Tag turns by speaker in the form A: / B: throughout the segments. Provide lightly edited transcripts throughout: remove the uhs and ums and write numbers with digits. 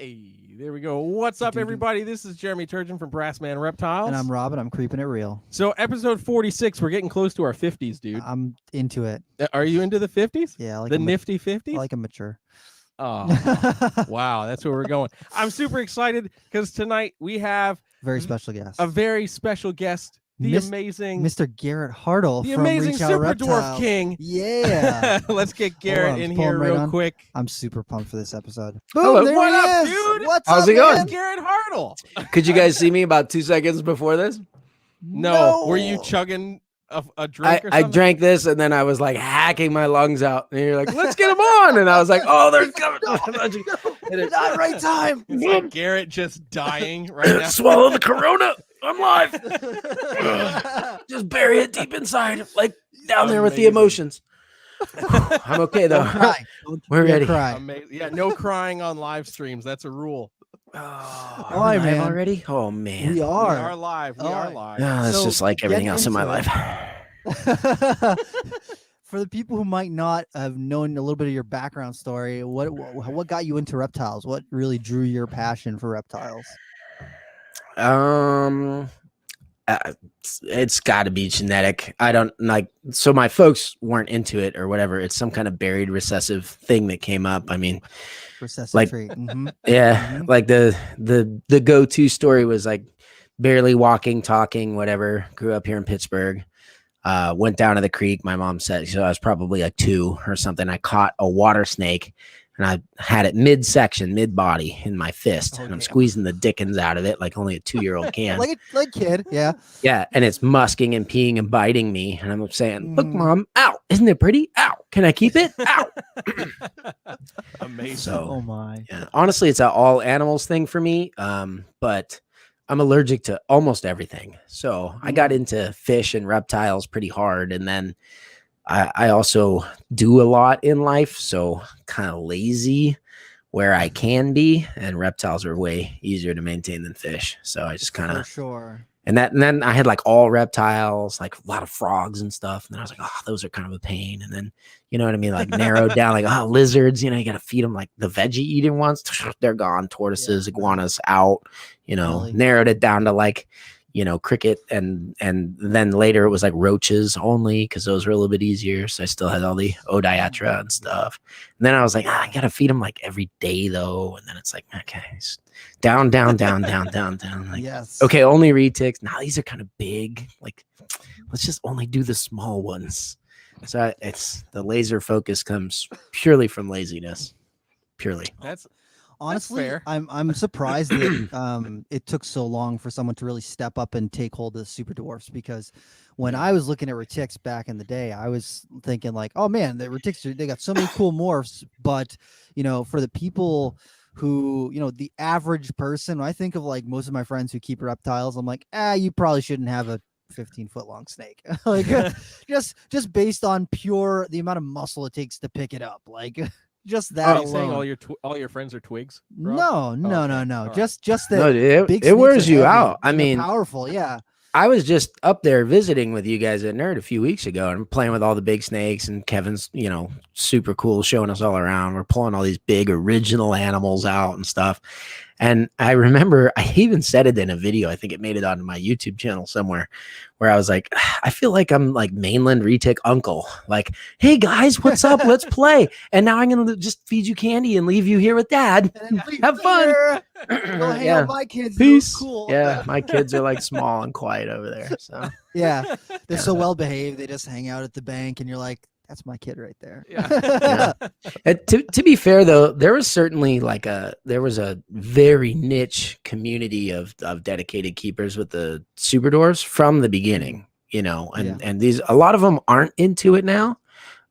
A: Hey, there we go. What's up, everybody? This is Jeremy Turgeon from Brassman Reptiles.
B: And I'm Rob, and I'm keeping it real.
A: So episode 46, we're getting close to our 50s, dude.
B: I'm into it.
A: Are you into the 50s?
B: Yeah, I like
A: the nifty 50s?
B: I like a mature.
A: Oh, wow. That's where we're going. I'm super excited because tonight we have
B: very special guest.
A: A very special guest. The amazing
B: Mr. Garrett Hartle,
A: the
B: from
A: amazing
B: Reptile
A: Super
B: Reptiles.
A: Dwarf King.
B: Yeah.
A: Let's get Garrett in here real quick.
B: I'm super pumped for this episode.
A: Boom,
C: Hello.
A: there what up, dude?
B: What's
C: How's
B: up,
C: it going?
B: man?
A: Garrett Hartle.
C: Could you guys see me about 2 seconds before this?
A: No. Were you chugging a drink or something?
C: I drank this and then I was like hacking my lungs out. And you're like, let's get them on. And I was like, oh, they're coming.
B: Not right time.
A: It's like Garrett just dying right now.
C: Swallow the Corona. I'm live. Just bury it deep inside, like down there with the emotions. I'm okay though.
B: Don't cry.
C: We're ready.
B: Cry.
A: Yeah, no crying on live streams. That's a rule.
C: Are we live
B: man.
C: already? Oh man,
B: We
A: We
B: are.
A: are live. We are live.
C: Yeah, that's
B: So,
C: just like everything
B: get
C: else in my
B: into
C: life.
B: For the people who might not have known a little bit of your background story, what got you into reptiles? What really drew your passion for reptiles?
C: It's got to be genetic. I don't like. So my folks weren't into it or whatever. It's some kind of buried recessive thing that came up. I mean,
B: Recessive
C: like,
B: trait. Mm-hmm.
C: yeah,
B: Mhm.
C: like the go-to story was like barely walking, talking, whatever. Grew up here in Pittsburgh. Went down to the creek. My mom said, so I was probably like 2 or something. I caught a water snake and I had it midsection, mid-body in my fist.
B: Oh,
C: and I'm
B: damn.
C: squeezing the dickens out of it like only a 2-year-old can.
B: like kid, yeah.
C: Yeah. And it's musking and peeing and biting me. And I'm saying, look,
B: Mm.
C: Mom, ow. Isn't it pretty? Ow. Can I keep it? Ow.
A: Amazing.
C: So,
B: Oh my.
C: yeah, honestly, it's an all animals thing for me. But I'm allergic to almost everything. So I got into fish and reptiles pretty hard. And then I also do a lot in life. So kind of lazy where I can be. And reptiles are way easier to maintain than fish. So I just kind
B: For
C: of,
B: sure.
C: and then I had like all reptiles, like a lot of frogs and stuff. And then I was like, oh, those are kind of a pain. And then, you know what I mean? Like narrowed down, like, oh, lizards, you know, you got to feed them like the veggie eating ones. They're gone. Tortoises, iguanas out, you know,
B: Really?
C: narrowed it down to like, you know, cricket. And then later it was like roaches only because those were a little bit easier. So I still had all the odiatra and stuff. And then I was like, I got to feed them like every day though. And then it's like, okay, down. Like,
B: Yes.
C: okay, only retics. Now these are kind of big. Like, let's just only do the small ones. So it's the laser focus comes purely from laziness. Purely.
A: That's
B: Honestly,
A: fair.
B: I'm surprised that it took so long for someone to really step up and take hold of the Super Dwarfs, because when I was looking at retics back in the day, I was thinking like, oh man, the retics, they got so many cool morphs, but you know, for the people who, you know, the average person, when I think of like most of my friends who keep reptiles, I'm like, you probably shouldn't have a 15-foot long snake. Like just based on pure the amount of muscle it takes to pick it up. Like just that
A: Are you saying
B: alone.
A: all your friends are twigs? Rob?
B: No.
A: All right.
B: Just that
C: No,
B: big
C: it
B: snakes
C: wears
B: are
C: you
B: heavy
C: out. I
B: and they're
C: mean,
B: powerful. Yeah.
C: I was just up there visiting with you guys at Nerd a few weeks ago and playing with all the big snakes, and Kevin's, you know, super cool, showing us all around. We're pulling all these big original animals out and stuff. And I remember I even said it in a video. I think it made it onto my YouTube channel somewhere, where I was like, I feel like I'm like mainland retic uncle. Like, hey guys, what's up? Let's play. And now I'm going to just feed you candy and leave you here with dad. Have fun.
B: Go hang
C: Yeah.
B: out with my kids.
C: Peace.
B: Cool.
C: Yeah, my kids are like small and quiet over there. So
B: Yeah. They're so well behaved. They just hang out at the bank, and you're like, that's my kid right there.
A: Yeah.
C: And to be fair though, there was certainly like there was a very niche community of dedicated keepers with the Super Dwarves from the beginning, you know, and these, a lot of them aren't into it now.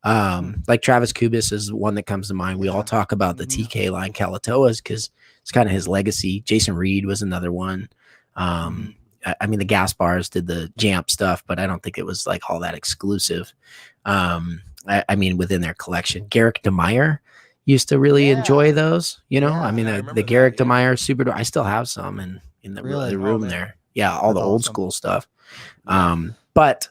C: Like Travis Kubis is one that comes to mind. We all talk about the TK line Kalatoas because it's kind of his legacy. Jason Reed was another one. I mean, the gas bars did the Jamp stuff, but I don't think it was like all that exclusive. I mean, within their collection, Garrett DeMeyer used to really enjoy those, you know.
B: Yeah,
C: I mean,
A: I
C: the
A: remember
C: Garrett
A: that, yeah.
C: DeMeyer Super Dwarf, I still have some in the,
B: Really?
C: the
B: Oh,
C: room
A: man.
C: there. Yeah, all the
B: That's
C: old
B: awesome.
C: school stuff. But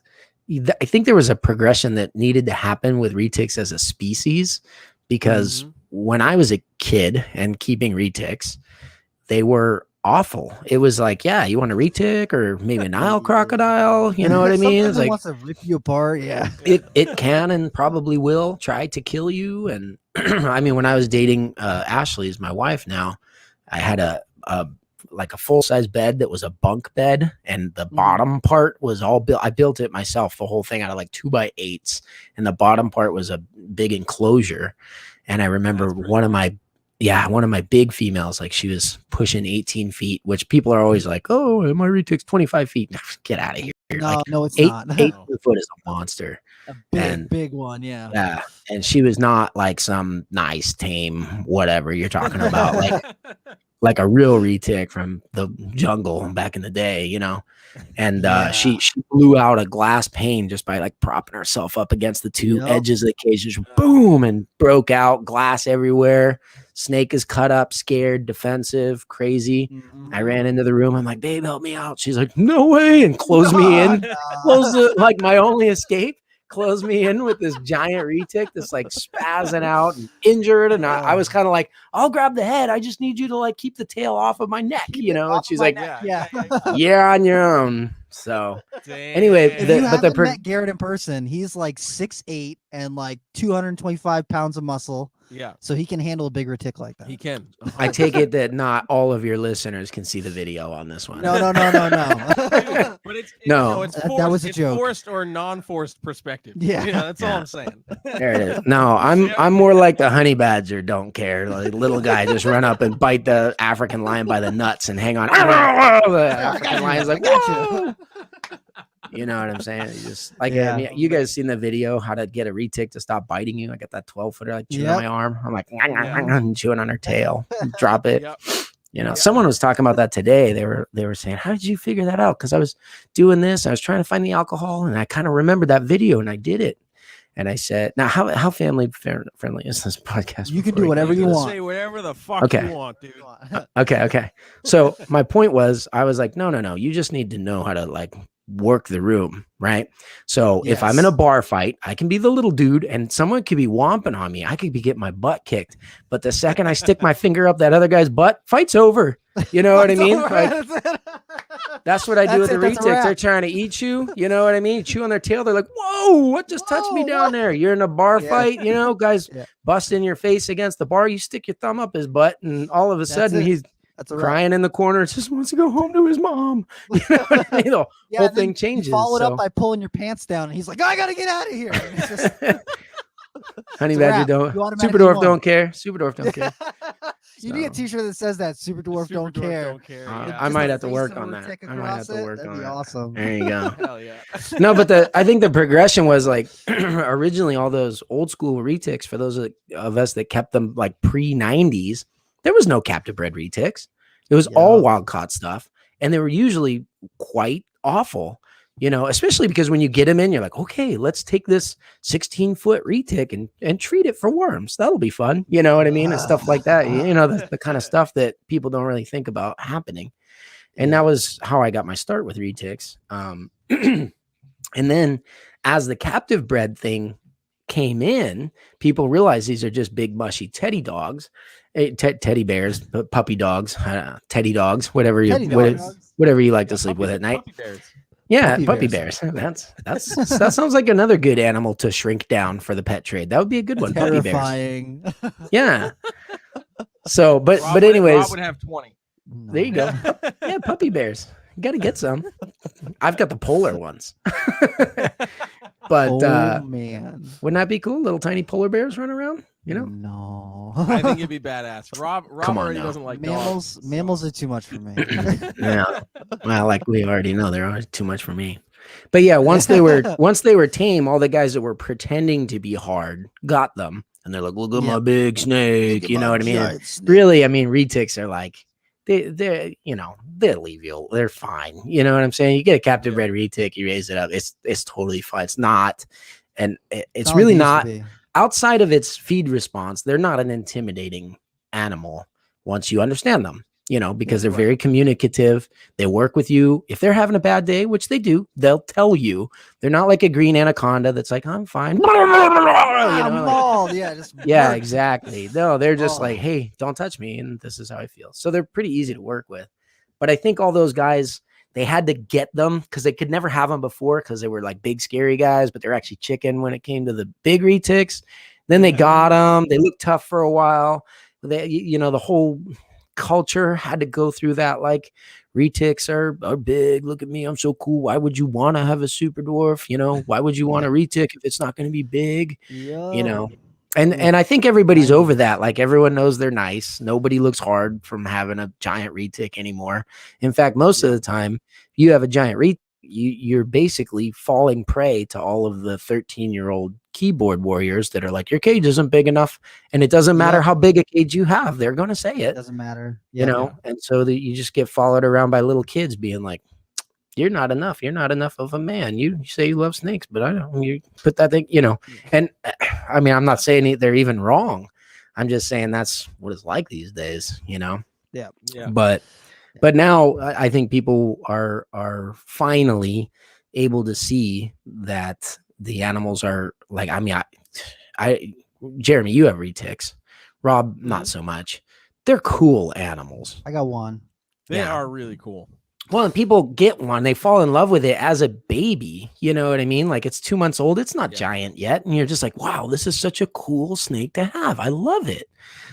C: I think there was a progression that needed to happen with retics as a species, because when I was a kid and keeping retics, they were awful. It was like, yeah, you want a retic or maybe a Nile crocodile, you know what I mean? It's like,
B: wants to rip you apart. Yeah.
C: it can and probably will try to kill you. And I mean, when I was dating Ashley, is my wife now, I had a like a full-size bed that was a bunk bed, and the bottom part was all built. I built it myself, the whole thing out of like 2x8s, and the bottom part was a big enclosure. And I remember one of my big females, like she was pushing 18 feet, which people are always like, oh, my retic's 25 feet. Get out of here.
B: No,
C: like,
B: no, it's
C: 8
B: not.
C: 8 foot is a monster.
B: A big one. Yeah.
C: Yeah. And she was not like some nice, tame, whatever you're talking about. Like a real retic from the jungle back in the day, you know. And she blew out a glass pane just by like propping herself up against the two edges of the cage, just boom, and broke out, glass everywhere. Snake is cut up, scared, defensive, crazy. I ran into the room. I'm like, babe, help me out. She's like, no way, and closed me in. Closed it, like my only escape. Closed me in with this giant retic that's like spazzing out and injured. And I was kind of like, I'll grab the head. I just need you to like keep the tail off of my neck, you know? And she's like, you're on your own. So anyway,
B: if you haven't met Garrett in person, he's like 6'8" and like 225 pounds of muscle.
A: Yeah.
B: So he can handle a bigger tick like that.
A: He can.
C: I take it that not all of your listeners can see the video on this one.
B: No.
A: But it's
B: that was a joke.
A: Forced or non-forced perspective.
B: Yeah.
A: That's all I'm saying.
C: There it is. No, I'm more like the honey badger, don't care. Like little guy just run up and bite the African lion by the nuts and hang on. The African lion's like, whoa! You know what I'm saying? It's just like, I mean, you guys seen the video how to get a retic to stop biting you? I got that 12-footer like chewing on my arm. I'm like chewing on her tail, drop it. You know, someone was talking about that today. They were saying, how did you figure that out? Because I was doing this, I was trying to find the alcohol, and I kind of remembered that video, and I did it. And I said, now how family friendly is this podcast?
B: You can do whatever you want.
A: Say whatever the fuck you want, dude.
C: Okay. So my point was, I was like, no. You just need to know how to like work the room, right? So if I'm in a bar fight, I can be the little dude and someone could be whomping on me. I could be getting my butt kicked. But the second I stick my finger up that other guy's butt, fight's over. You know what I mean? Like, that's what I do with the retics. They're trying to eat you. You know what I mean? Chew on their tail. They're like, whoa, what just touched me down there? You're in a bar fight, you know, guys busting your face against the bar. You stick your thumb up his butt and all of a sudden he's crying in the corner, just wants to go home to his mom. You know what I mean? The whole thing changes.
B: Follow it up by pulling your pants down, and he's like, I gotta get out of here. It's just,
C: honey badger don't. Super Dwarf don't care. Super Dwarf don't care.
B: You need a T-shirt that says that. Super Dwarf don't care.
C: I might have to work on that. I might have to work on that.
B: Awesome.
C: There you go.
A: Hell yeah.
C: No, but I think the progression was like originally all those old school retics, for those of us that kept them like pre-90s. There was no captive bred retics. It was all wild caught stuff. And they were usually quite awful, you know, especially because when you get them in, you're like, okay, let's take this 16-foot retic and treat it for worms. That'll be fun. You know what I mean? And stuff like that. You know, the kind of stuff that people don't really think about happening. And that was how I got my start with retics. And then as the captive bred thing came in, people realized these are just big mushy teddy dogs, teddy bears, puppy dogs, teddy dogs, whatever you like to sleep with at night. Yeah, puppy bears. That sounds like another good animal to shrink down for the pet trade. That would be a good one.
B: Terrifying.
C: Puppy bears. Yeah. So, but anyways,
A: Rob would have 20.
C: There you go. Yeah, puppy bears. You got to get some. I've got the polar ones. But
B: man,
C: wouldn't that be cool? Little tiny polar bears run around, you know?
B: No.
A: I think it'd be badass. Rob already doesn't like
B: mammals.
A: Dogs,
B: mammals are too much for me.
C: Yeah. Well, like we already know, they're too much for me. But yeah, once they were tame, all the guys that were pretending to be hard got them. And they're like, look at my big snake. You know what I mean? Really, I mean, retics are like, they're, you know, they'll leave you. They're fine. You know what I'm saying? You get a captive bred retic, you raise it up. It's totally fine. It's not, and it's really not outside of its feed response. They're not an intimidating animal once you understand them, you know, because they're very communicative. They work with you. If they're having a bad day, which they do, they'll tell you. They're not like a green anaconda that's like, I'm fine. You know,
B: world. Yeah, just
C: Yeah,
B: murked.
C: exactly. No, they're just like,
B: Oh.
C: hey, don't touch me, and this is how I feel. So they're pretty easy to work with. But I think all those guys, they had to get them because they could never have them before because they were like big scary guys, but they're actually chicken when it came to the big retics. Then they got them. They looked tough for a while. They, the whole culture had to go through that. Like retics are big. Look at me, I'm so cool. Why would you want to have a super dwarf? Why would you want a retic if it's not going to be big?
B: Yeah.
C: And I think everybody's over that. Like everyone knows they're nice. Nobody looks hard from having a giant retic anymore. In fact, most of the time, you have a giant retic, you're basically falling prey to all of the 13-year-old keyboard warriors that are like, your cage isn't big enough, and it doesn't matter how big a cage you have. They're going to say it.
B: Doesn't matter.
C: And so that you just get followed around by little kids being like, you're not enough. You're not enough of a man. You say you love snakes, but I don't. You put that thing, And I mean, I'm not saying they're even wrong. I'm just saying that's what it's like these days,
B: Yeah.
C: But now I think people are finally able to see that the animals are like. I mean, I Jeremy, you have retics. Rob, not so much. They're cool animals.
B: I got one.
A: They are really cool.
C: Well, and people get one, they fall in love with it as a baby. You know what I mean? Like it's 2 months old. It's not giant yet. And you're just like, wow, this is such a cool snake to have. I love it.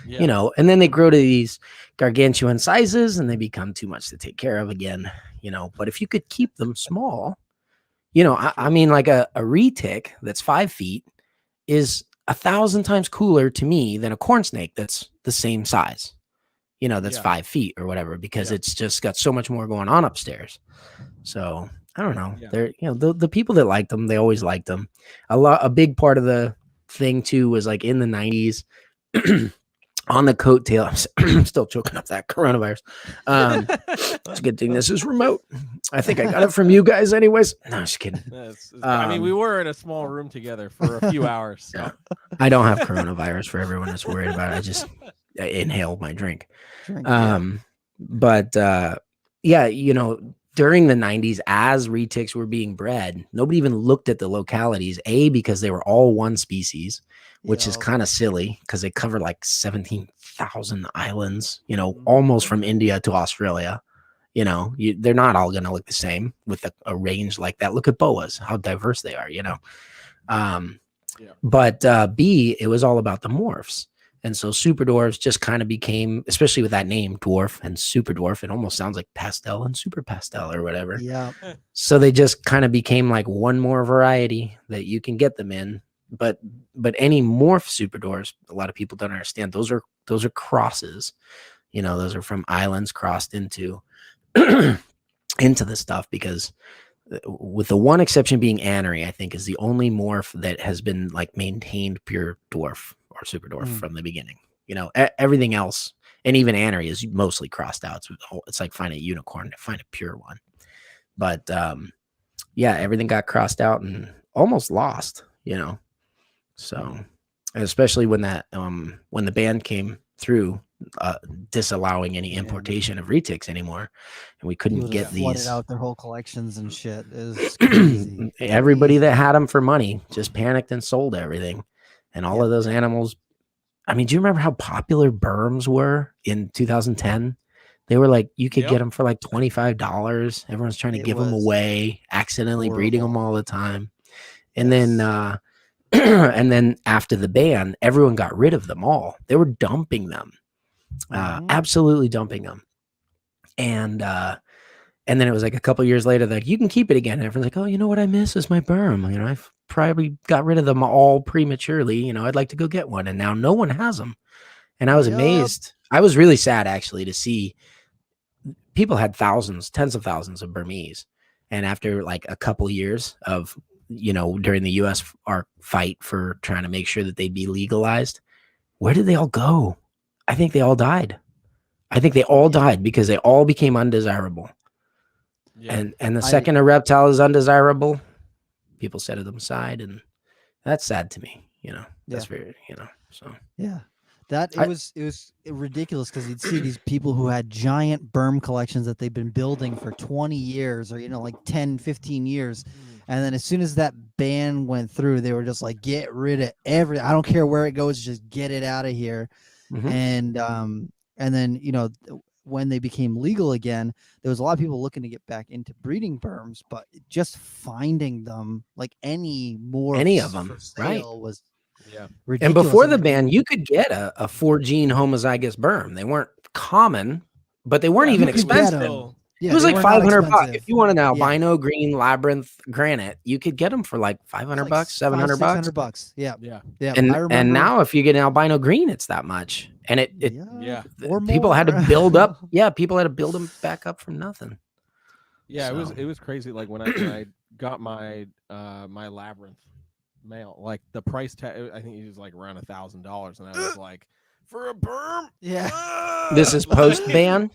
C: And then they grow to these gargantuan sizes and they become too much to take care of again, But if you could keep them small, I mean, like a retic that's 5 feet is 1,000 times cooler to me than a corn snake that's the same size. That's 5 feet or whatever, because it's just got so much more going on upstairs. So I don't know. They're, the people that liked them, they always liked them. A big part of the thing too was like in the 90s on the coattail. I'm still choking up that coronavirus. It's a good thing this is remote. I think I got it from you guys anyways. No, just kidding.
A: I mean, we were in a small room together for a few hours. So.
C: I don't have coronavirus for everyone that's worried about it. I just inhaled my drink. But during the 90s, as retics were being bred, nobody even looked at the localities, because they were all one species, which is kind of silly because they cover like 17,000 islands, almost from India to Australia. They're not all going to look the same with a range like that. Look at boas, how diverse they are, But B, it was all about the morphs. And so super dwarves just kind of became, especially with that name, dwarf and super dwarf, it almost sounds like pastel and super pastel or whatever.
B: Yeah.
C: So they just kind of became like one more variety that you can get them in. But any morph super dwarves, a lot of people don't understand. Those are crosses. Those are from islands crossed into into the stuff, because with the one exception being Anery, I think is the only morph that has been like maintained pure dwarf or super dwarf from the beginning. Everything else, and even Anery is mostly crossed out. It's like find a unicorn to find a pure one. But everything got crossed out and almost lost, So, and especially when that when the ban came through, disallowing any importation of retics anymore, and we couldn't get these.
B: Flooded out their whole collections and shit. Is crazy.
C: Everybody that had them for money just panicked and sold everything, and all of those animals. I mean, do you remember how popular berms were in 2010? They were like, you could get them for like $25. Everyone's trying to give them away, accidentally breeding them all the time, and then. And then after the ban, everyone got rid of them all. They were dumping them, absolutely dumping them. And then it was like a couple years later, like, you can keep it again. And everyone's like, oh, you know what I miss is my berm. I've probably got rid of them all prematurely. I'd like to go get one. And now no one has them. And I was amazed. I was really sad, actually, to see people had thousands, tens of thousands of Burmese. And after like a couple years of, during the U.S. our fight for trying to make sure that they'd be legalized, where did they all go? I think they all died. I think they all died because they all became undesirable. Yeah. And the second a reptile is undesirable, people set them aside, and that's sad to me. That's very, so.
B: Yeah. It was ridiculous because you'd see these people who had giant berm collections that they've been building for 20 years or, like 10, 15 years. And then as soon as that ban went through, they were just like, get rid of I don't care where it goes, just get it out of here. And then, when they became legal again, there was a lot of people looking to get back into breeding berms, but just finding them, like any
C: of them, right,
B: was
C: ridiculous. And before the ban, you could get a 4-gene homozygous berm. They weren't common, but they weren't even expensive.
B: Yeah,
C: it was like $500 if you want an albino green labyrinth granite. You could get them for like $500, $700,
B: $600. Yeah.
C: And now if you get an albino green, it's that much. And people had to build up. Yeah, people had to build them back up from nothing.
A: Yeah, it was crazy. Like when I got my my labyrinth male, like the price tag, I think it was like around $1,000, and I was like, for a berm?
B: Yeah.
C: This is post ban.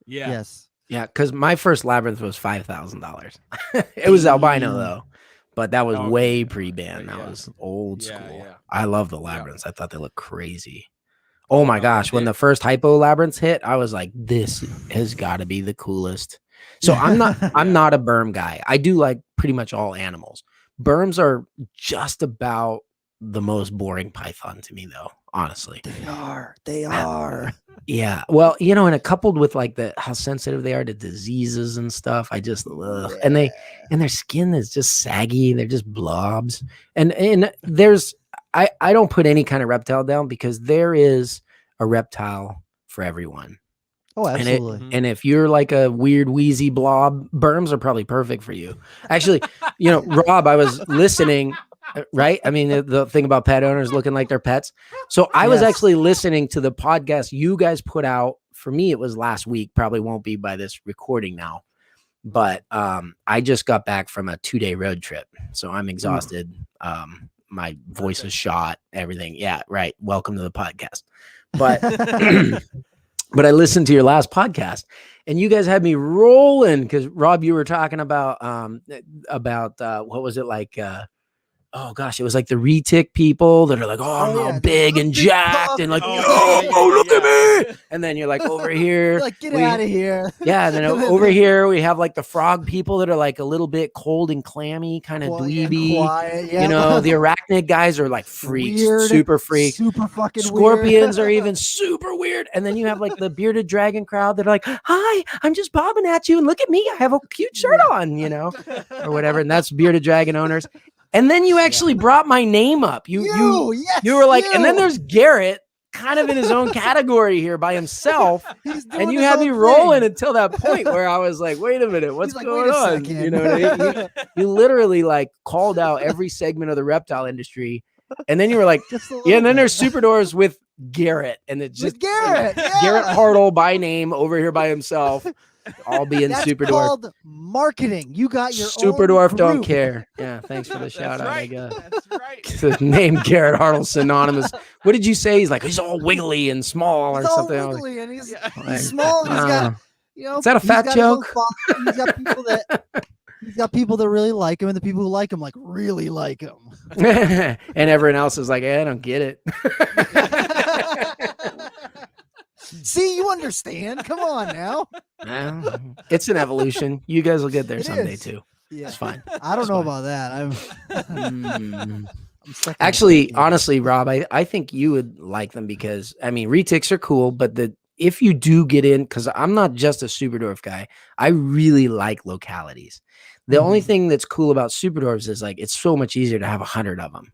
A: Yeah.
B: Yes.
C: Yeah, because my first labyrinth was $5,000. It was albino though, but that was way pre-ban. That was old school. Yeah. I love the labyrinths. I thought they looked crazy. Oh my gosh, when the first hypo labyrinths hit, I was like, this has got to be the coolest. So I'm not a berm guy. I do like pretty much all animals. Berms are just about the most boring python to me though, honestly.
B: They are.
C: Yeah. Well, and it coupled with like how sensitive they are to diseases and stuff. I just and their skin is just saggy. They're just blobs. And there's I don't put any kind of reptile down because there is a reptile for everyone.
B: Oh, absolutely.
C: And if you're like a weird wheezy blob, berms are probably perfect for you. Actually, Rob, I was listening, right? I mean, the thing about pet owners looking like their pets. So I was actually listening to the podcast you guys put out. For me, it was last week. Probably won't be by this recording now. But I just got back from a 2-day road trip. So I'm exhausted. My voice is shot, everything. Yeah, right. Welcome to the podcast. But but I listened to your last podcast and you guys had me rolling because Rob, you were talking about what was it like? Oh gosh, it was like the retic people that are like, I'm all big and jacked and like, look at me. And then you're like over here,
B: like get out of here.
C: Yeah, and then over here we have like the frog people that are like a little bit cold and clammy, kind of dweeby.
B: Quiet,
C: the arachnid guys are like freaks,
B: weird,
C: super freaks,
B: super fucking
C: scorpions are even super weird. And then you have like the bearded dragon crowd that are like, hi, I'm just bobbing at you, and look at me, I have a cute shirt on, or whatever. And that's bearded dragon owners. And then you actually brought my name up. You were like, and then there's Garrett, kind of in his own category here by himself. And you had me rolling until that point where I was like, wait a minute, what's going on? You literally like called out every segment of the reptile industry. And then you were like, and then there's Super Dwarves with Garrett. And it's just
B: Garrett,
C: Garrett Hartle by name over here by himself. All being Super Dwarf.
B: That's called marketing. You got your
C: Super
B: own
C: Dwarf
B: group.
C: Don't care. Yeah, thanks for the shout out.
A: Right.
C: I guess.
A: That's right.
C: The name Garrett Hartle synonymous. What did you say? He's like he's all wiggly and small
B: He's
C: or
B: all
C: something.
B: wiggly and he's small. He's got
C: is that a fat joke?
B: He's got people that he's got people that really like him, and the people who like him like really like him.
C: And everyone else is like, I don't get it.
B: See, you understand. Come on now.
C: It's an evolution. You guys will get there someday too.
B: Yeah.
C: It's fine.
B: I don't know about that. I'm
C: actually, honestly, Rob, I think you would like them because retics are cool, but if you do get in, because I'm not just a Super Dwarf guy, I really like localities. The only thing that's cool about Super Dwarves is like it's so much easier to have 100 of them.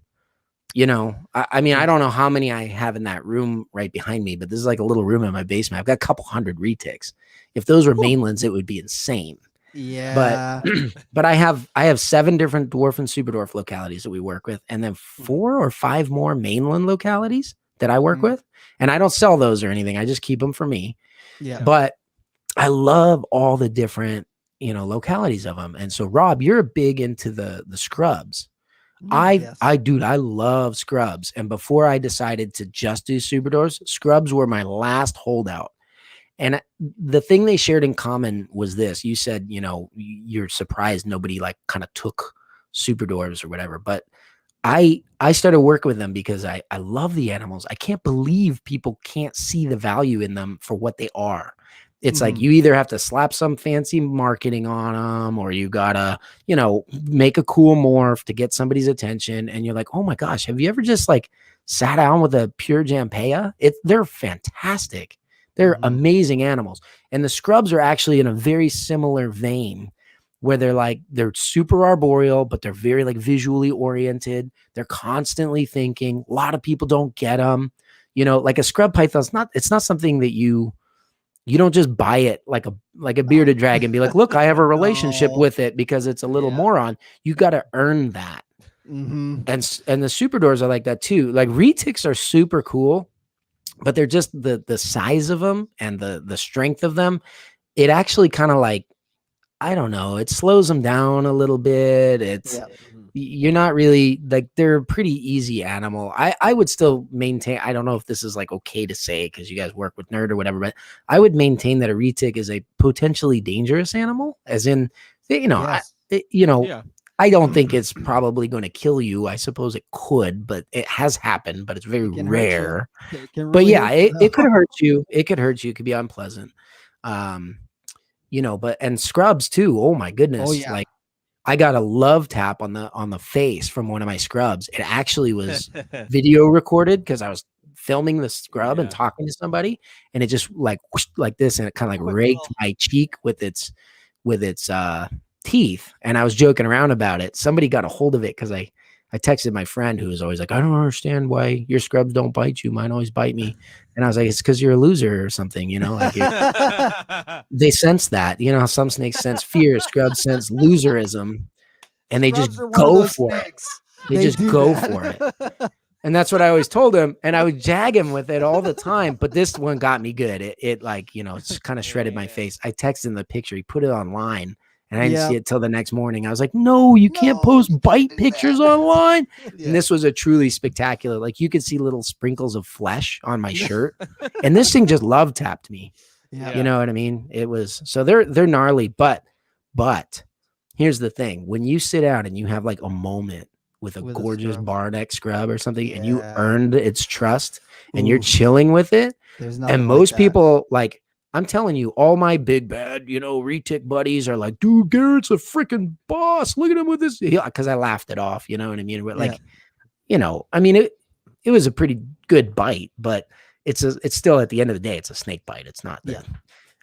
C: I don't know how many I have in that room right behind me, but this is like a little room in my basement. I've got a couple hundred retics. If those were mainlands, it would be insane.
B: Yeah.
C: But I have 7 different dwarf and super dwarf localities that we work with, and then 4 or 5 more mainland localities that I work with. And I don't sell those or anything. I just keep them for me.
B: Yeah.
C: But I love all the different, localities of them. And so Rob, you're big into the scrubs. I love scrubs. And before I decided to just do super dwarfs, scrubs were my last holdout. And the thing they shared in common was this. You said, you're surprised nobody like kind of took super dwarves or whatever. But I started working with them because I love the animals. I can't believe people can't see the value in them for what they are. It's like you either have to slap some fancy marketing on them, or you gotta, you know, make a cool morph to get somebody's attention. And you're like, oh my gosh, have you ever just like sat down with a pure Jampea? They're fantastic. They're amazing animals. And the scrubs are actually in a very similar vein, where they're super arboreal, but they're very like visually oriented. They're constantly thinking. A lot of people don't get them. You know, like a scrub python, it's not something that you don't just buy it like a bearded dragon, be like, look, I have a relationship with it because it's a little moron. You got to earn that. And the super dwarves are like that too. Like retics are super cool, but they're just the size of them and the strength of them. It actually kind of like, I don't know, it slows them down a little bit. You're not really like, they're a pretty easy animal. I would still maintain, I don't know if this is like okay to say because you guys work with nerd or whatever, but I would maintain that a retic is a potentially dangerous animal, as in, you know, I don't think it's probably going to kill you. I suppose it could, but it has happened, but it's very rare. But yeah, it could hurt you. It could hurt you. It could be unpleasant. You know, and scrubs too. Oh my goodness. Like I got a love tap on the face from one of my scrubs. It actually was video recorded because I was filming the scrub and talking to somebody, and it just like whoosh, like this, and it kind of like raked my cheek with its teeth. And I was joking around about it. Somebody got a hold of it because I texted my friend who was always like, I don't understand why your scrubs don't bite you. Mine always bite me. And I was like, it's because you're a loser or something, you know, like they sense that, you know, how some snakes sense fear, scrubs sense loserism, and they just go for it. They just go for it. And that's what I always told him. And I would jag him with it all the time. But this one got me good. It like, you know, it's kind of shredded my face. I texted him the picture. He put it online. And I didn't see it till the next morning. I was like, no, you can't post bite pictures online. And this was a truly spectacular, like you could see little sprinkles of flesh on my shirt. And this thing just love tapped me. You know what I mean? It was, so they're gnarly, but here's the thing. When you sit down and you have like a moment with a gorgeous bar neck scrub or something, and you earned its trust and you're chilling with it. And most people like, I'm telling you, all my big bad, you know, retic buddies are like, dude, Garrett's a freaking boss. Look at him with this. Because I laughed it off, you know what I mean? But like, you know, I mean, it was a pretty good bite, but it's still at the end of the day, it's a snake bite. It's not.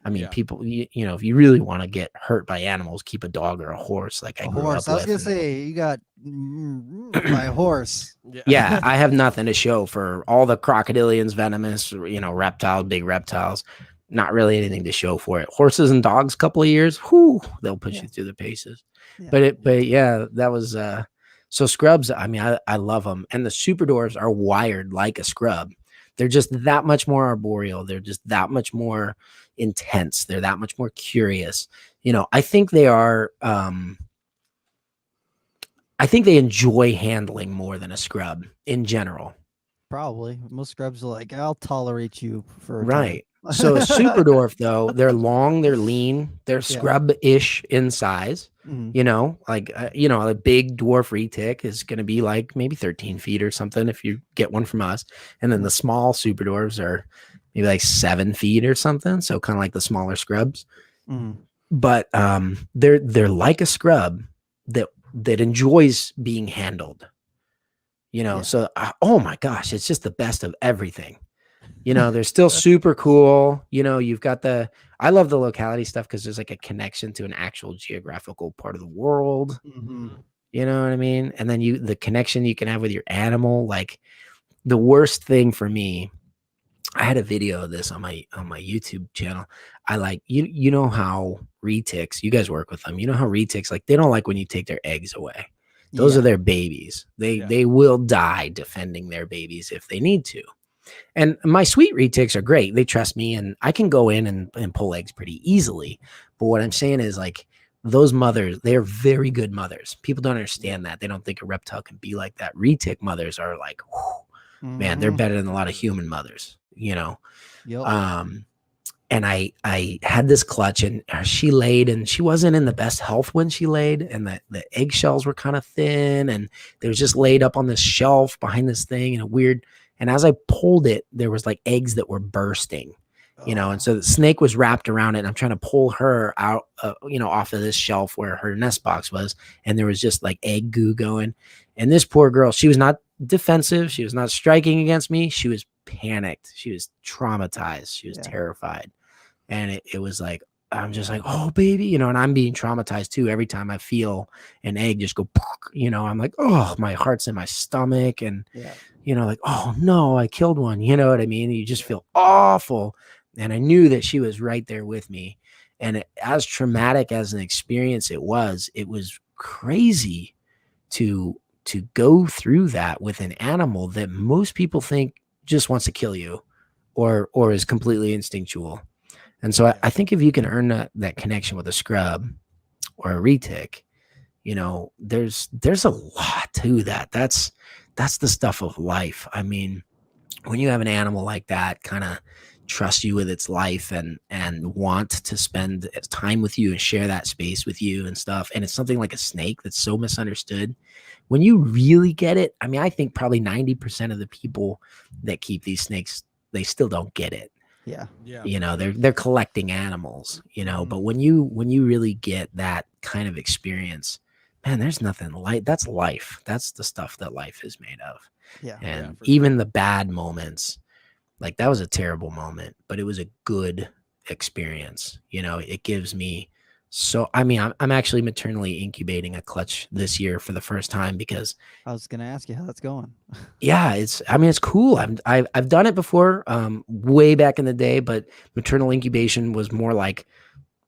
C: I mean, people, you know, if you really want to get hurt by animals, keep a dog or a horse. Like I grew up
B: I was gonna say, you got my horse.
C: Yeah, I have nothing to show for all the crocodilians, venomous, you know, reptile, big reptiles. Not really anything to show for it. Horses and dogs, couple of years, whoo, they'll push you through the paces. But yeah, that was so scrubs. I mean, I love them, and the super dwarves are wired like a scrub. They're just that much more arboreal. They're just that much more intense. They're that much more curious. You know, I think they are. I think they enjoy handling more than a scrub in general.
B: Probably most scrubs are like, I'll tolerate you for
C: right. So a super dwarf, though, they're long, they're lean, they're scrub-ish in size. You know, like you know, a big dwarf retic is going to be like maybe 13 feet or something if you get one from us, and then the small super dwarves are maybe like 7 feet or something. So kind of like the smaller scrubs, but they're like a scrub that enjoys being handled. You know, so oh my gosh, it's just the best of everything. You know, they're still super cool. You know, you've got I love the locality stuff because there's like a connection to an actual geographical part of the world. You know what I mean? And then the connection you can have with your animal. Like the worst thing for me, I had a video of this on my YouTube channel. I like, you know how retics, you guys work with them. You know how retics, like they don't like when you take their eggs away. Those are their babies. They will die defending their babies if they need to. And my sweet retics are great. They trust me, and I can go in and pull eggs pretty easily. But what I'm saying is, like, those mothers, they're very good mothers. People don't understand that. They don't think a reptile can be like that. Retic mothers are like, whew, man, they're better than a lot of human mothers, you know? and I had this clutch, and she laid, and she wasn't in the best health when she laid, and the eggshells were kind of thin, and they was just laid up on this shelf behind this thing, and and as I pulled it, there was like eggs that were bursting, and so the snake was wrapped around it, and I'm trying to pull her out, off of this shelf where her nest box was, and there was just like egg goo going, and this poor girl, she was not defensive, she was not striking against me, she was panicked, she was traumatized, she was terrified. And it was like, I'm just like, oh baby, and I'm being traumatized too. Every time I feel an egg just go, I'm like, oh, my heart's in my stomach, and like, oh no, I killed one. You know what I mean? You just feel awful. And I knew that she was right there with me. And as traumatic as an experience it was crazy to go through that with an animal that most people think just wants to kill you or is completely instinctual. And so I think if you can earn that connection with a scrub or a retic, there's a lot to that. That's the stuff of life. I mean, when you have an animal like that kind of trust you with its life and want to spend time with you and share that space with you and stuff, and it's something like a snake that's so misunderstood, when you really get it, I mean, I think probably 90% of the people that keep these snakes, they still don't get it. They're collecting animals, but when you really get that kind of experience, man, there's nothing like that's life. That's the stuff that life is made of. And even the bad moments, like that was a terrible moment, but it was a good experience. It gives me I'm actually maternally incubating a clutch this year for the first time, because
B: I was going to ask you how that's going.
C: It's cool. I've done it before, way back in the day, but maternal incubation was more like,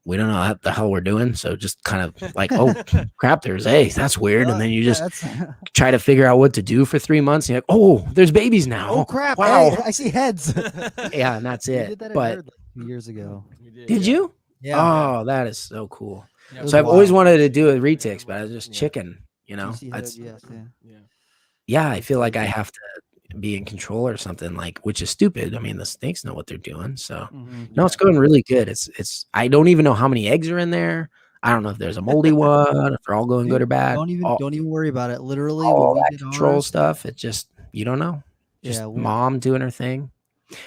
C: we don't know what the hell we're doing. So just kind of like, oh crap, there's eggs. That's weird. And then you just try to figure out what to do for 3 months. And you're like, oh, there's babies now.
B: Oh crap.
C: Wow.
B: Hey, I see heads.
C: Yeah. And that's it.
B: Did that
C: but
B: like 2 years ago.
C: Did you?
B: Yeah.
C: Oh, that is so cool.
B: Yeah,
C: so I've always wanted to do a retics, but I was just chicken, I feel like I have to be in control or something, like, which is stupid. I mean, the snakes know what they're doing. So it's going really good. It's I don't even know how many eggs are in there. I don't know if there's a moldy one, if they're all going good or bad.
B: Don't even worry about it. Literally,
C: all
B: when we
C: that
B: did
C: control
B: ours,
C: stuff, it just, you don't know. Just mom doing her thing.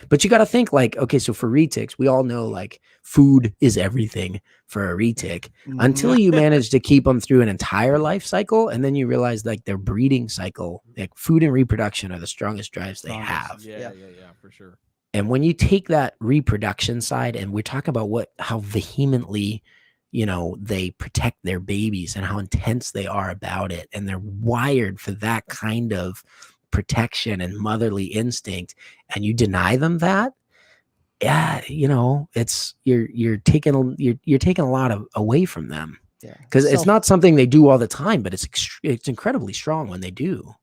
C: But you got to think, like, okay, so for retics, we all know like food is everything for a retic until you manage to keep them through an entire life cycle. And then you realize like their breeding cycle, like food and reproduction are the strongest drives they have.
A: Yeah, for sure.
C: And when you take that reproduction side, and we're talking about how vehemently, they protect their babies and how intense they are about it. And they're wired for that kind of protection and motherly instinct, and you deny them that, it's you're taking a lot away from them, because it's not something they do all the time, but it's incredibly strong when they do.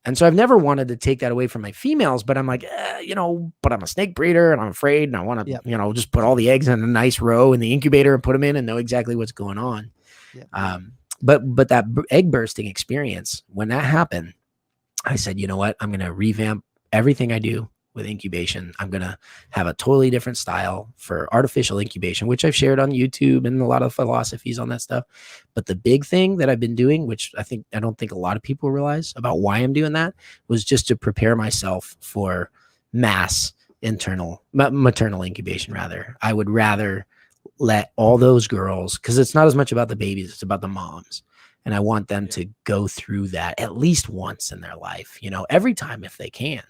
C: And so I've never wanted to take that away from my females, but I'm like, but I'm a snake breeder and I'm afraid, and I want to just put all the eggs in a nice row in the incubator and put them in and know exactly what's going on. But that egg bursting experience, when that happened, I said, you know what? I'm going to revamp everything I do with incubation. I'm going to have a totally different style for artificial incubation, which I've shared on YouTube and a lot of philosophies on that stuff. But the big thing that I've been doing, which I don't think a lot of people realize about why I'm doing that, was just to prepare myself for mass maternal incubation. Rather, I would rather let all those girls, because it's not as much about the babies, it's about the moms. And I want them to go through that at least once in their life, every time if they can,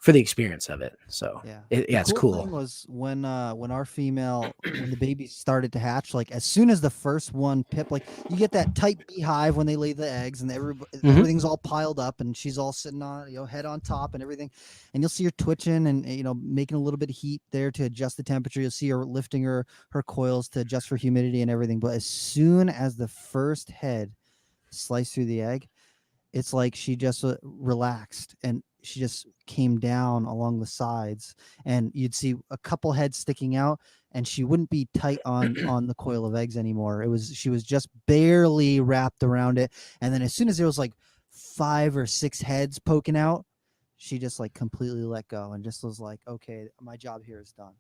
C: for the experience of it. So it's cool.
B: Thing was when our female, when the babies started to hatch, like as soon as the first one pip, like you get that tight beehive when they lay the eggs, and everything's all piled up, and she's all sitting on, head on top and everything, and you'll see her twitching and making a little bit of heat there to adjust the temperature. You'll see her lifting her coils to adjust for humidity and everything. But as soon as the first head sliced through the egg, it's like she just relaxed, and she just came down along the sides, and you'd see a couple heads sticking out, and she wouldn't be tight on the coil of eggs anymore. She was just barely wrapped around it. And then as soon as there was like 5 or 6 heads poking out, she just like completely let go and just was like, okay, my job here is done.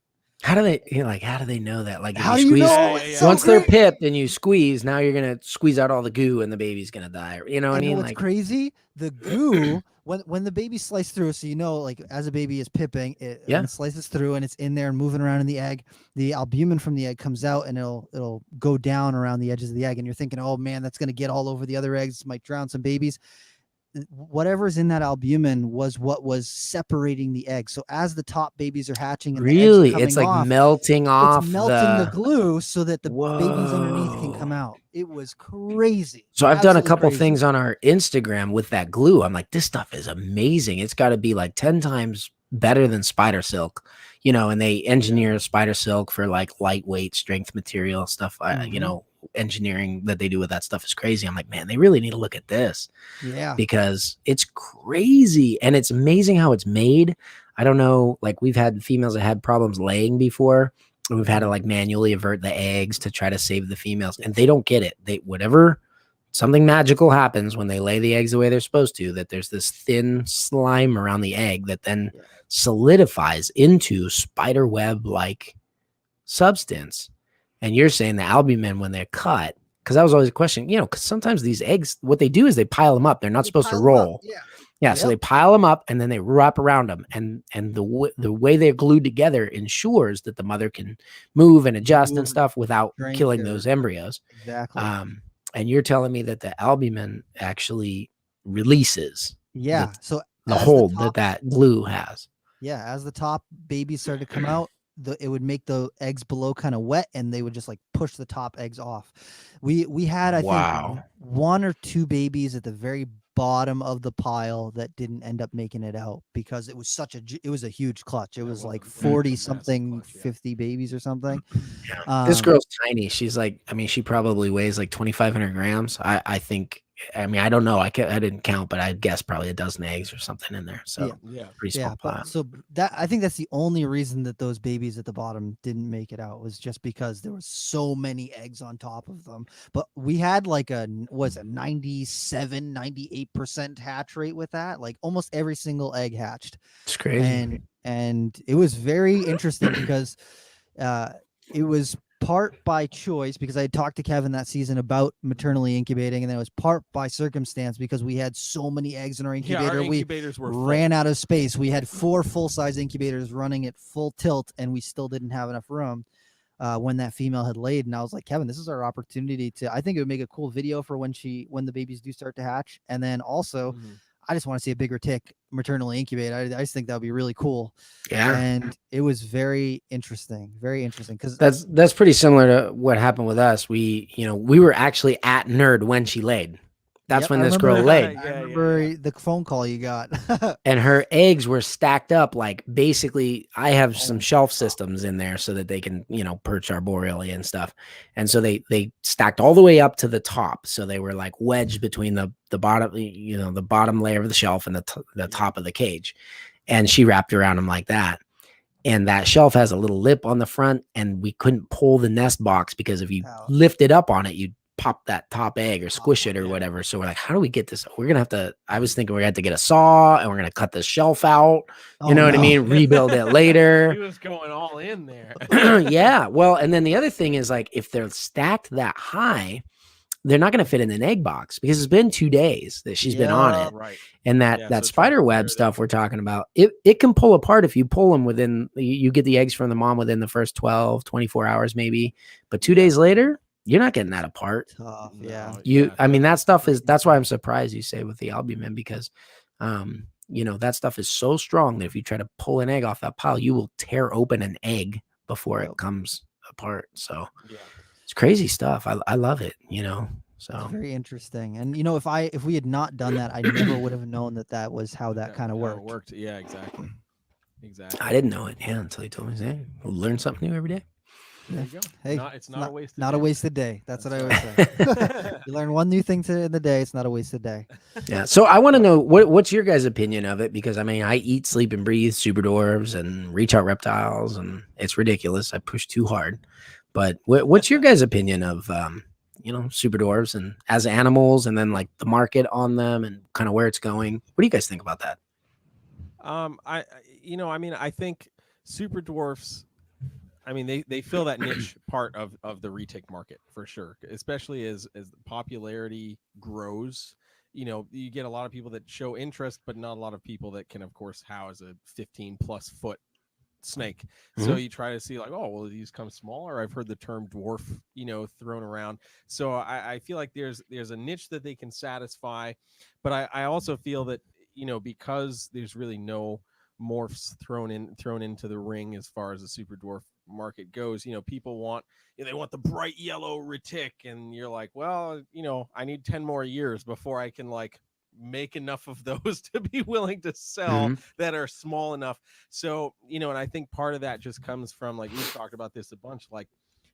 C: How do they how do they know that? Like, if
B: How
C: you
B: do you
C: squeeze,
B: know? It's so
C: once they're
B: great.
C: pipped and you squeeze, now you're gonna squeeze out all the goo and the baby's gonna die. You know what I
B: And
C: mean?
B: what's
C: Like,
B: crazy, the goo when the baby sliced through, so you know, like as a baby is pipping, and it slices through and it's in there and moving around in the egg, the albumin from the egg comes out and it'll go down around the edges of the egg, and you're thinking, oh man, that's gonna get all over the other eggs, might drown some babies. Whatever's in that albumin was what was separating the egg. So as the top babies are hatching and the eggs are coming
C: it's like
B: off,
C: melting off
B: it's melting the glue so that the babies underneath can come
C: Whoa.
B: out. It was crazy.
C: So I've done a
B: Absolutely
C: couple
B: crazy.
C: things on our Instagram with that glue. I'm like, this stuff is amazing. It's got to be like 10 times better than spider silk, you know, and they engineer spider silk for like lightweight strength material stuff. You know, engineering that they do with that stuff is crazy. I'm like, man, they really need to look at this.
B: Yeah.
C: Because it's crazy and it's amazing how it's made. I don't know, like we've had females that had problems laying before. And we've had to like manually avert the eggs to try to save the females, and they don't get it. They whatever something magical happens when they lay the eggs the way they're supposed to, that there's this thin slime around the egg that then solidifies into spider web like substance. And you're saying the albumin when they're cut, because that was always a question, you know, because sometimes these eggs, what they do is they pile them up. They're not supposed to roll. Yeah. So they pile them up and then they wrap around them. And the way they're glued together ensures that the mother can move and adjust and stuff without killing those embryos.
B: Exactly.
C: And you're telling me that the albumin actually releases
B: so
C: the hold that glue has.
B: Yeah. As the top babies started to come out, it would make the eggs below kind of wet, and they would just like push the top eggs off. We had, I think, 1 or 2 babies at the very bottom of the pile that didn't end up making it out because it was it was a huge clutch. It was like 40 something, 50 babies or something.
C: This girl's tiny. She's like, I mean, she probably weighs like 2,500 grams. I think. I mean, I don't know. I didn't count, but I'd guess probably a dozen eggs or something in there. So pretty small pile.
B: So that, I think that's the only reason that those babies at the bottom didn't make it out, was just because there was so many eggs on top of them. But we had like a 97, 98% hatch rate with that. Like almost every single egg hatched.
C: It's crazy.
B: And it was very interesting because it was part by choice, because I had talked to Kevin that season about maternally incubating, and then it was part by circumstance because we had so many eggs in our incubator.
A: Our incubators
B: we ran out of space. We had 4 full-size incubators running at full tilt, and we still didn't have enough room when that female had laid. And I was like, Kevin, this is our opportunity to, I think it would make a cool video for when the babies do start to hatch. And then also I just want to see a bigger tick maternally incubate. I just think that would be really cool.
C: Yeah.
B: And it was very interesting because
C: that's pretty similar to what happened with us. We were actually at Nerd when she laid. That's when this girl laid.
B: I remember the phone call you got.
C: And her eggs were stacked up. Like basically I have some shelf systems in there so that they can, perch arboreally and stuff. And so they stacked all the way up to the top. So they were like wedged between the bottom, the bottom layer of the shelf and the top of the cage. And she wrapped around them like that. And that shelf has a little lip on the front, and we couldn't pull the nest box because if you lift it up on it, you'd pop that top egg or squish it or whatever. So we're like, how do we get this? We're gonna have to, I was thinking we're gonna have to get a saw and we're gonna cut the shelf out, what I mean, rebuild it later.
A: He was going all in there.
C: Yeah, well, and then the other thing is, like, if they're stacked that high, they're not going to fit in the egg box because it's been 2 days that she's been on it.
A: Right.
C: And that spider web stuff we're talking about, it can pull apart if you pull them within, you get the eggs from the mom within the first 12, 24 hours maybe, but 2 days later, you're not getting that apart.
B: Tough, yeah.
C: I mean, that stuff is, that's why I'm surprised you say with the albumin, because, that stuff is so strong that if you try to pull an egg off that pile, you will tear open an egg before it comes apart. So it's crazy stuff. I love it, so
B: it's very interesting. And, if we had not done that, I never would have known that was how that kind of worked.
A: Yeah, exactly.
C: I didn't know it until he told me. Hey, we'll learn something new every day.
B: There you go. Hey,
A: it's not a wasted
B: not
A: day.
B: a wasted day. That's what I always say. You learn one new thing in the day. It's not a wasted day.
C: Yeah. So I want to know what's your guys' opinion of it, because I mean, I eat, sleep, and breathe Super Dwarves and reach out reptiles, and it's ridiculous. I push too hard. But what's your guys' opinion of Super Dwarves and as animals, and then like the market on them and kind of where it's going? What do you guys think about that?
A: I mean, I think Super Dwarfs. I mean, they fill that niche part of the retic market for sure, especially as the popularity grows. You get a lot of people that show interest, but not a lot of people that can, of course, house a 15+ foot snake. So
C: Mhm.
A: you try to see like, oh, well, these come smaller. I've heard the term dwarf, thrown around. So I feel like there's a niche that they can satisfy, but I also feel that because there's really no morphs thrown into the ring as far as the super dwarf market goes. People want they want the bright yellow retic, and you're like, well, I need 10 more years before I can like make enough of those to be willing to sell
C: Mhm.
A: that are small enough. So, and I think part of that just comes from, like, we've talked about this a bunch, like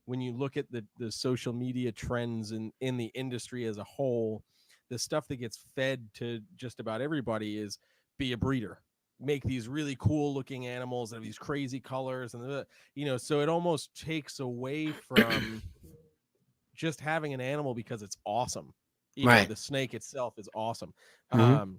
A: when you look at the social media trends in the industry as a whole, the stuff that gets fed to just about everybody is be a breeder, make these really cool looking animals that have these crazy colors, and so it almost takes away from just having an animal because it's awesome.
C: Right.
A: The snake itself is awesome.
C: Mhm.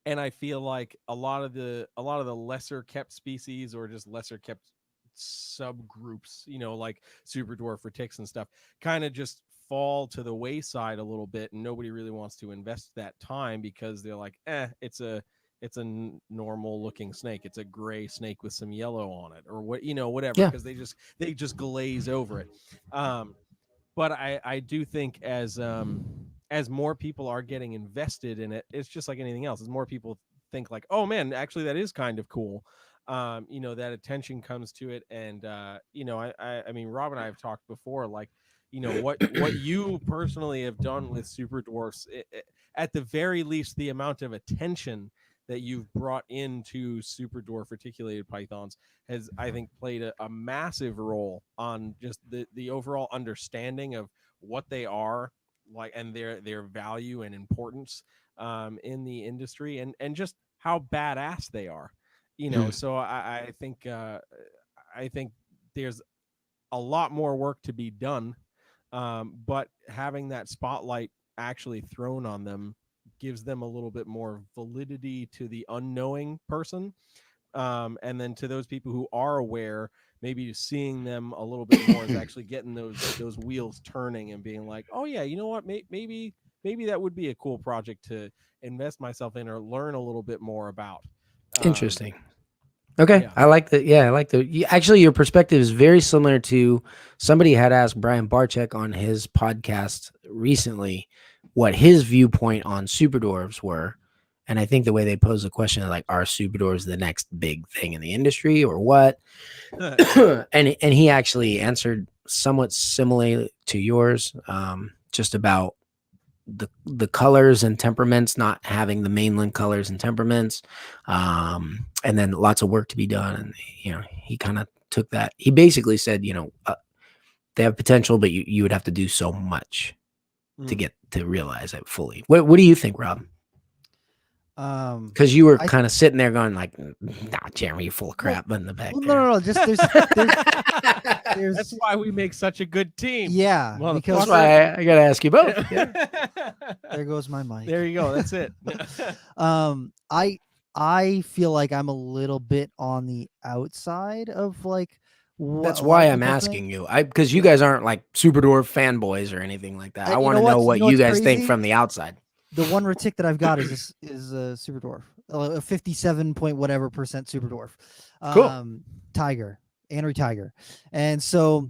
A: And I feel like a lot of the lesser kept species, or just lesser kept subgroups, like super dwarf retics and stuff, kind of just fall to the wayside a little bit, and nobody really wants to invest that time because they're like, it's a normal looking snake, it's a gray snake with some yellow on it, or whatever,
C: Yeah.
A: because they just glaze over it. But I do think as more people are getting invested in it, it's just like anything else. As more people think like, oh man, actually that is kind of cool. That attention comes to it, and I mean, Rob and I have talked before, like, what you personally have done with Super Dwarfs, at the very least, the amount of attention that you've brought into Super Dwarf reticulated pythons has, I think, played a massive role on just the overall understanding of what they are like, and their value and importance in the industry, and just how badass they are. So I think there's a lot more work to be done, but having that spotlight actually thrown on them gives them a little bit more validity to the unknowing person, and then to those people who are aware, maybe seeing them a little bit more is actually getting those wheels turning and being like, oh yeah, you know what, maybe that would be a cool project to invest myself in or learn a little bit more about.
C: Interesting. Okay,
A: Yeah.
C: I like that. Yeah, I like that. Actually, your perspective is very similar to somebody had asked Brian Barczyk on his podcast recently what his viewpoint on super dwarves were, and I think the way they pose the question is like, are super dwarves the next big thing in the industry or what?
A: Yeah.
C: and he actually answered somewhat similarly to yours, just about the colors and temperaments, not having the mainland colors and temperaments, and then lots of work to be done. And he kind of took that. He basically said, they have potential, but you would have to do so much to get to realize it fully. What do you think, Rob? Because you were kind of sitting there going like, nah, Jeremy, you're full of crap. But in the back,
B: well, no, just there's
A: that's why we make such a good team.
B: Yeah, because
C: that's why I gotta ask you both. Yeah.
B: There goes my mic.
A: There you go. That's it.
B: I feel like I'm a little bit on the outside of like
C: that's why I'm asking you. Because you guys aren't like Super Dwarf fanboys or anything like that. I want to know what you guys think from the outside.
B: The one retic that I've got is a Super Dwarf, a 57 point whatever % Super Dwarf,
C: cool.
B: Tiger, Anery Tiger, and so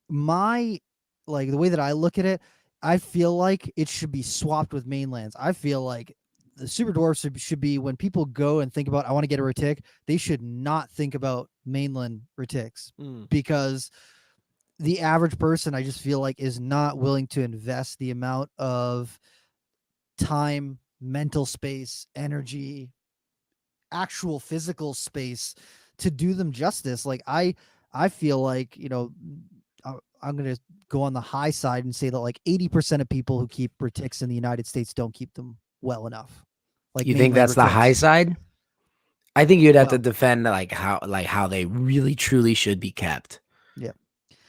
B: the way that I look at it, I feel like it should be swapped with mainlands. I feel like the Super Dwarfs should be, when people go and think about, I want to get a retic, they should not think about mainland retics, because the average person, I just feel like, is not willing to invest the amount of time, mental space, energy, actual physical space to do them justice. Like I feel like, I'm going to go on the high side and say that like 80% of people who keep retics in the United States don't keep them well enough. Like,
C: you think that's
B: retics.
C: The high side? I think you'd have to defend like how they really truly should be kept.
B: Yeah.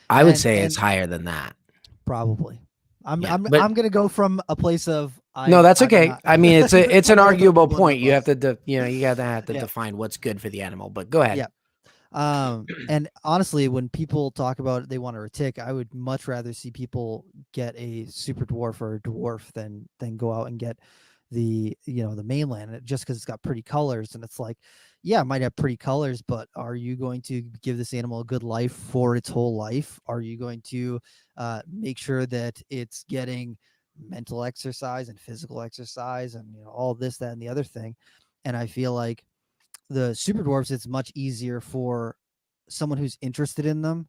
C: I would say it's higher than that.
B: Probably. I'm
C: Yeah,
B: I'm
C: but
B: I'm gonna go from a place of
C: no, that's
B: I'm
C: okay.
B: not
C: I mean, it's
B: to
C: an
B: where I throw
C: arguable
B: people under the
C: point. You have
B: bus.
C: to you gotta have to
B: Yeah.
C: define what's good for the animal. But go ahead.
B: Yeah. And honestly, when people talk about they want a retic, I would much rather see people get a super dwarf or a dwarf than go out and get the mainland just because it's got pretty colors. And it's like, yeah, it might have pretty colors, but are you going to give this animal a good life for its whole life? Are you going to make sure that it's getting mental exercise and physical exercise and all this, that, and the other thing? And I feel like the super dwarfs, it's much easier for someone who's interested in them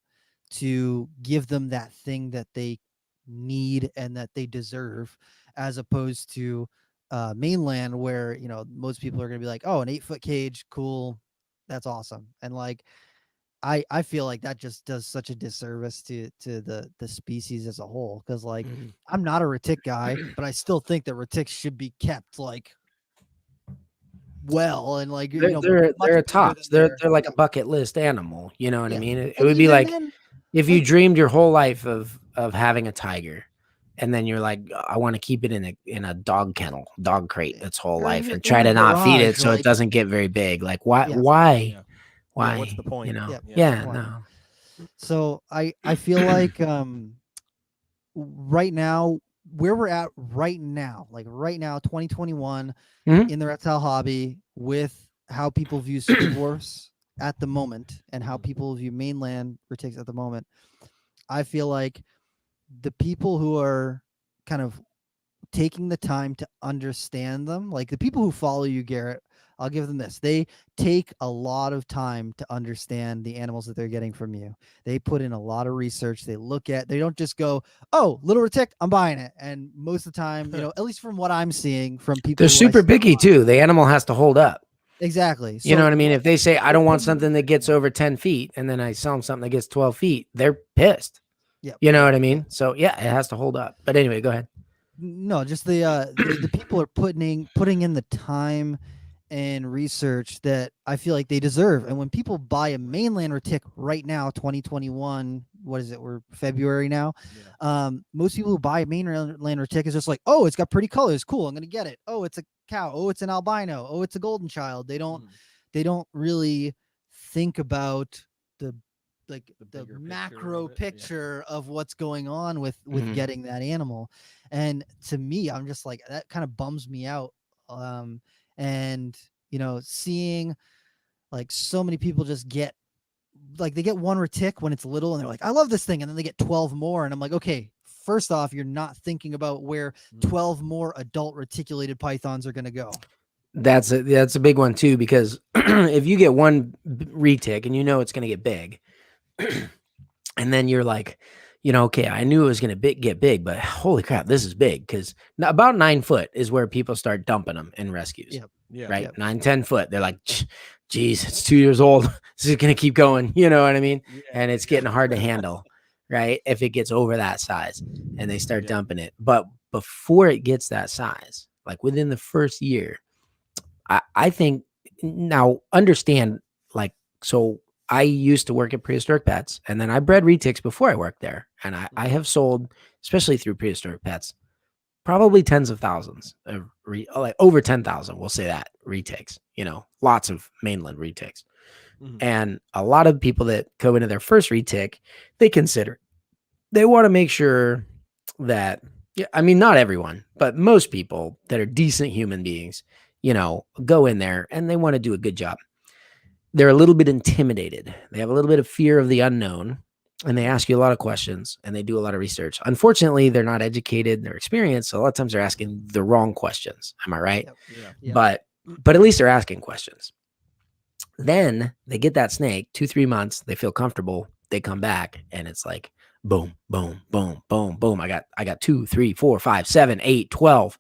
B: to give them that thing that they need and that they deserve, as opposed to mainland, where most people are going to be like, oh, an 8-foot cage, cool, that's awesome. And like I feel like that just does such a disservice to the species as a whole, because like
C: Mhm.
B: I'm not a retic guy, but I still think that retics should be kept like well, and like much
C: They're a
B: bigger than
C: tops. They're
B: their
C: they're like a bucket list animal. You know what I
B: yeah.
C: mean? It
B: And
C: would be
B: even
C: like
B: then,
C: if you
B: like
C: dreamed your whole life of having a tiger, and then you're like, I want to keep it in a dog kennel, dog crate its whole
B: or
C: life,
B: even
C: and
B: in
C: try
B: a
C: to not feed it
B: garage,
C: so it
B: like
C: doesn't get very big. Like why
B: yeah,
A: Yeah. Yeah. What's the point?
B: yeah,
A: Yeah.
C: Yeah,
B: why?
C: no.
B: So I feel like right now, where we're at right now, like right now, 2021,
C: Mhm.
B: in the reptile hobby, with how people view super dwarfs at the moment and how people view mainland retics at the moment, I feel like the people who are kind of taking the time to understand them, like the people who follow you, Garrett, I'll give them this. They take a lot of time to understand the animals that they're getting from you. They put in a lot of research. They don't just go, oh, little retic, I'm buying it. And most of the time, at least from what I'm seeing from
C: They're
B: people who I
C: super
B: see
C: picky
B: online.
C: too. The animal has to hold up.
B: Exactly.
C: You know
B: So
C: what I mean? If they say I
B: they're
C: don't want
B: putting in
C: something that
B: research
C: gets
B: on it.
C: over 10 feet, and then I sell them something that gets 12 feet, they're pissed.
B: Yep.
C: You know what I
B: Yeah.
C: mean? So yeah, it has to hold up. But anyway, go ahead.
B: No, just the people are putting in the time and research that I feel like they deserve. And when people buy a mainland retic right now, 2021, what is it? We're February now.
A: Yeah.
B: Most people who buy a mainland retic is just like, oh, it's got pretty colors, cool, I'm gonna get it. Oh, it's a cow. Oh, it's an albino. Oh, it's a golden child. They don't really think about the the
A: bigger
B: macro
A: picture of it. Yeah.
B: picture of what's going on with
C: Mhm.
B: getting that animal. And to me, I'm just like, that kind of bums me out. And seeing like so many people just get like they get one retic when it's little and they're like, I love this thing, and then they get 12 more, and I'm like, okay, first off, you're not thinking about where 12 more adult reticulated pythons are going to go.
C: That's a big one too, because if you get one retic and you know it's going to get big, and then you're like, okay, I knew it was going to get big, but holy crap, this is big, because about 9 foot is where people start dumping them in rescues.
B: Yep.
A: Yeah.
C: Right,
B: Yep.
C: 9-10 foot. They're like, geez, it's 2 years old. This is going to keep going. You know what I mean?
A: Yeah.
C: And it's getting hard to handle, right? If it gets over that size, and they start
A: Yeah.
C: dumping it. But before it gets that size, like within the first year, I think, now understand, like, so I used to work at Prehistoric Pets, and then I bred retics before I worked there. And I have sold, especially through Prehistoric Pets, probably tens of thousands of like over 10,000. We'll say that retics, lots of mainland retics.
A: Mhm.
C: And a lot of people that go into their first retic, they want to make sure that, yeah, I mean, not everyone, but most people that are decent human beings, go in there and they want to do a good job. They're a little bit intimidated. They have a little bit of fear of the unknown, and they ask you a lot of questions, and they do a lot of research. Unfortunately, they're not educated, they're experienced. So a lot of times they're asking the wrong questions. Am I right?
B: Yep.
A: Yeah.
B: Yep.
C: But at least they're asking questions. Then they get that snake 2-3 months. They feel comfortable. They come back, and it's like, boom, boom, boom, boom, boom. I got 2, 3, 4, 5, 7, 8, 12.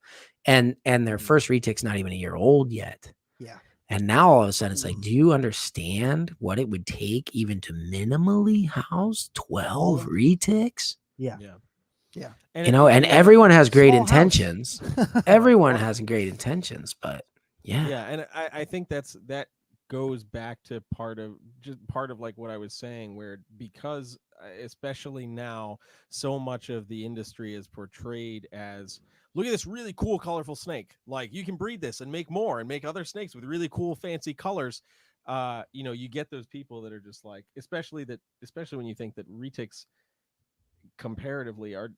C: And their first retic's not even a year old yet.
B: Yeah.
C: And now all of a sudden it's like, do you understand what it would take even to minimally house 12 retics?
B: Yeah.
A: Yeah.
B: Yeah.
C: And everyone has great
B: Small house.
C: intentions. Everyone has great intentions, but yeah.
A: Yeah, and I think that goes back to part of like what I was saying, where because especially now, so much of the industry is portrayed as, look at this really cool colorful snake, like you can breed this and make more and make other snakes with really cool fancy colors. You get those people that are just like, especially when you think that retics comparatively are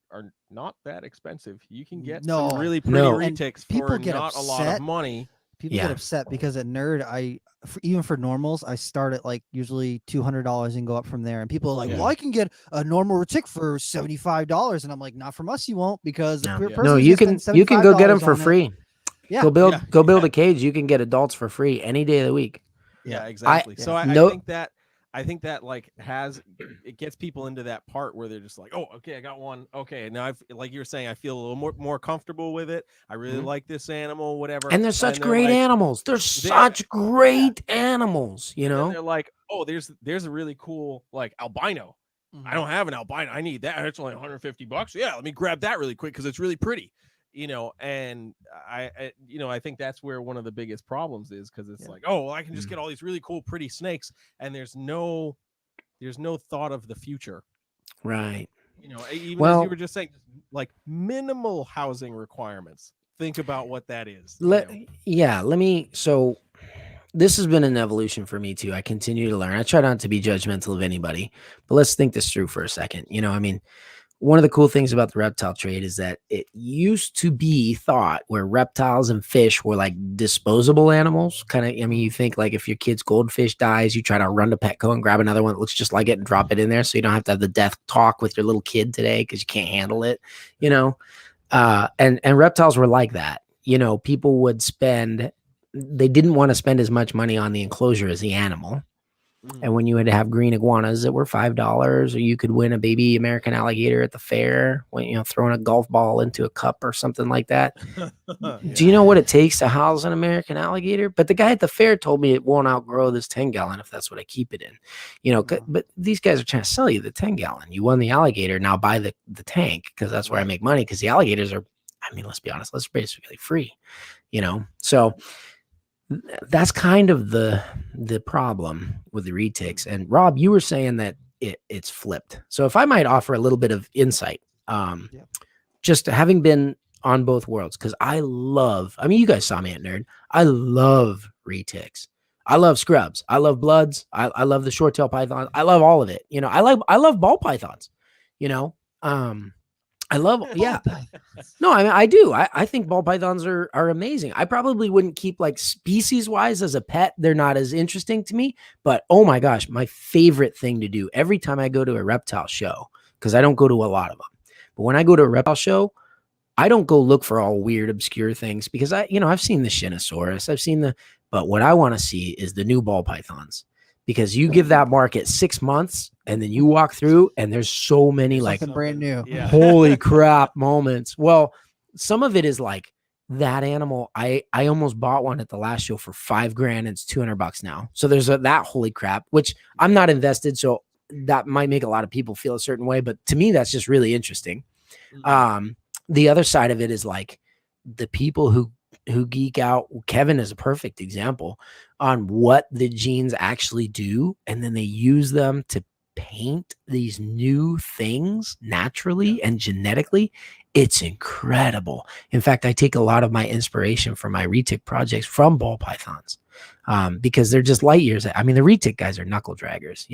A: not that expensive. You can get some
B: No,
A: really pretty
C: No.
B: and
A: retics
B: people
A: for
B: get
A: not a lot of
B: upset.
A: money.
B: People get
C: Yeah.
B: upset because at Nerd, even for normals, I start at like usually $200 and go up from there. And people are like,
A: Yeah.
B: "Well, I can get a normal retic for $75," and I'm like, "Not from us, you won't, because the
C: No,
A: Yeah.
B: person
C: no,
B: who's
C: you
B: gonna
C: can
B: spend
C: you can go get them
B: $75
C: for
B: on it."
C: free.
B: Yeah,
C: Go build
A: Yeah,
C: build
A: yeah.
C: a cage. You can get adults for free any day of the week.
A: Yeah,
B: yeah,
A: exactly.
B: yeah.
A: So I
C: No,
A: think that like it gets people into that part where they're just like, oh, okay, I got one. Okay, now like you were saying, I feel a little more comfortable with it. I really
C: Mhm.
A: like this animal, whatever.
C: and they're such
A: they're
C: great
A: like,
C: animals. They're
A: they're
C: such great animals, you
A: and then
C: know?
A: they're like, oh, there's a really cool like albino. I don't have an albino. I need that. It's only $150. Yeah, let me grab that really quick because it's really pretty. And I think that's where one of the biggest problems is, because it's
B: Yeah.
A: like, oh, well, I can just
C: Mm.
A: get all these really cool, pretty snakes, and there's no thought of the future.
C: Right.
A: Even as you
C: Well,
A: were just saying, like minimal housing requirements. Think about what that is.
C: let me so this has been an evolution for me too. I continue to learn. I try not to be judgmental of anybody, but let's think this through for a second. I mean, one of the cool things about the reptile trade is that it used to be thought where reptiles and fish were like disposable animals. Kind of, I mean, you think like if your kid's goldfish dies, you try to run to Petco and grab another one that looks just like it and drop it in there, so you don't have to have the death talk with your little kid today because you can't handle it. And reptiles were like that. People would spend. They didn't want to spend as much money on the enclosure as the animal. And when you had to have green iguanas that were $5, or you could win a baby American alligator at the fair when throwing a golf ball into a cup or something like that. Do you know what it takes to house an American alligator? But the guy at the fair told me it won't outgrow this 10-gallon if that's what I keep it in. But these guys are trying to sell you the 10-gallon. You won the alligator, now buy the tank, because that's where I make money, because the alligators are, I mean, let's be honest, that's basically free. So that's kind of the problem with the retics. And Rob, you were saying that it's flipped. So if I might offer a little bit of insight, just having been on both worlds, because I mean, you guys saw me at Nerd. I love retics. I love scrubs. I love bloods. I love the short tail pythons. I love all of it. I love ball pythons. I love, yeah. No, I mean, I do. I think ball pythons are amazing. I probably wouldn't keep like species wise as a pet. They're not as interesting to me, but oh my gosh, my favorite thing to do every time I go to a reptile show, because I don't go to a lot of them, but when I go to a reptile show, I don't go look for all weird, obscure things, because I've seen the Shinosaurus, but what I want to see is the new ball pythons, because you give that market 6 months and then you walk through and there's so many like
B: something brand new.
A: Yeah.
C: holy crap moments. Well, some of it is like that animal. I almost bought one at the last show for $5,000 and it's $200 now. So there's that holy crap, which I'm not invested. So that might make a lot of people feel a certain way, but to me, that's just really interesting. The other side of it is like the people who geek out. Kevin is a perfect example on what the genes actually do, and then they use them to paint these new things naturally and genetically. It's incredible. In fact, I take a lot of my inspiration for my retic projects from ball pythons, because they're just light years. I mean, the retic guys are knuckle draggers,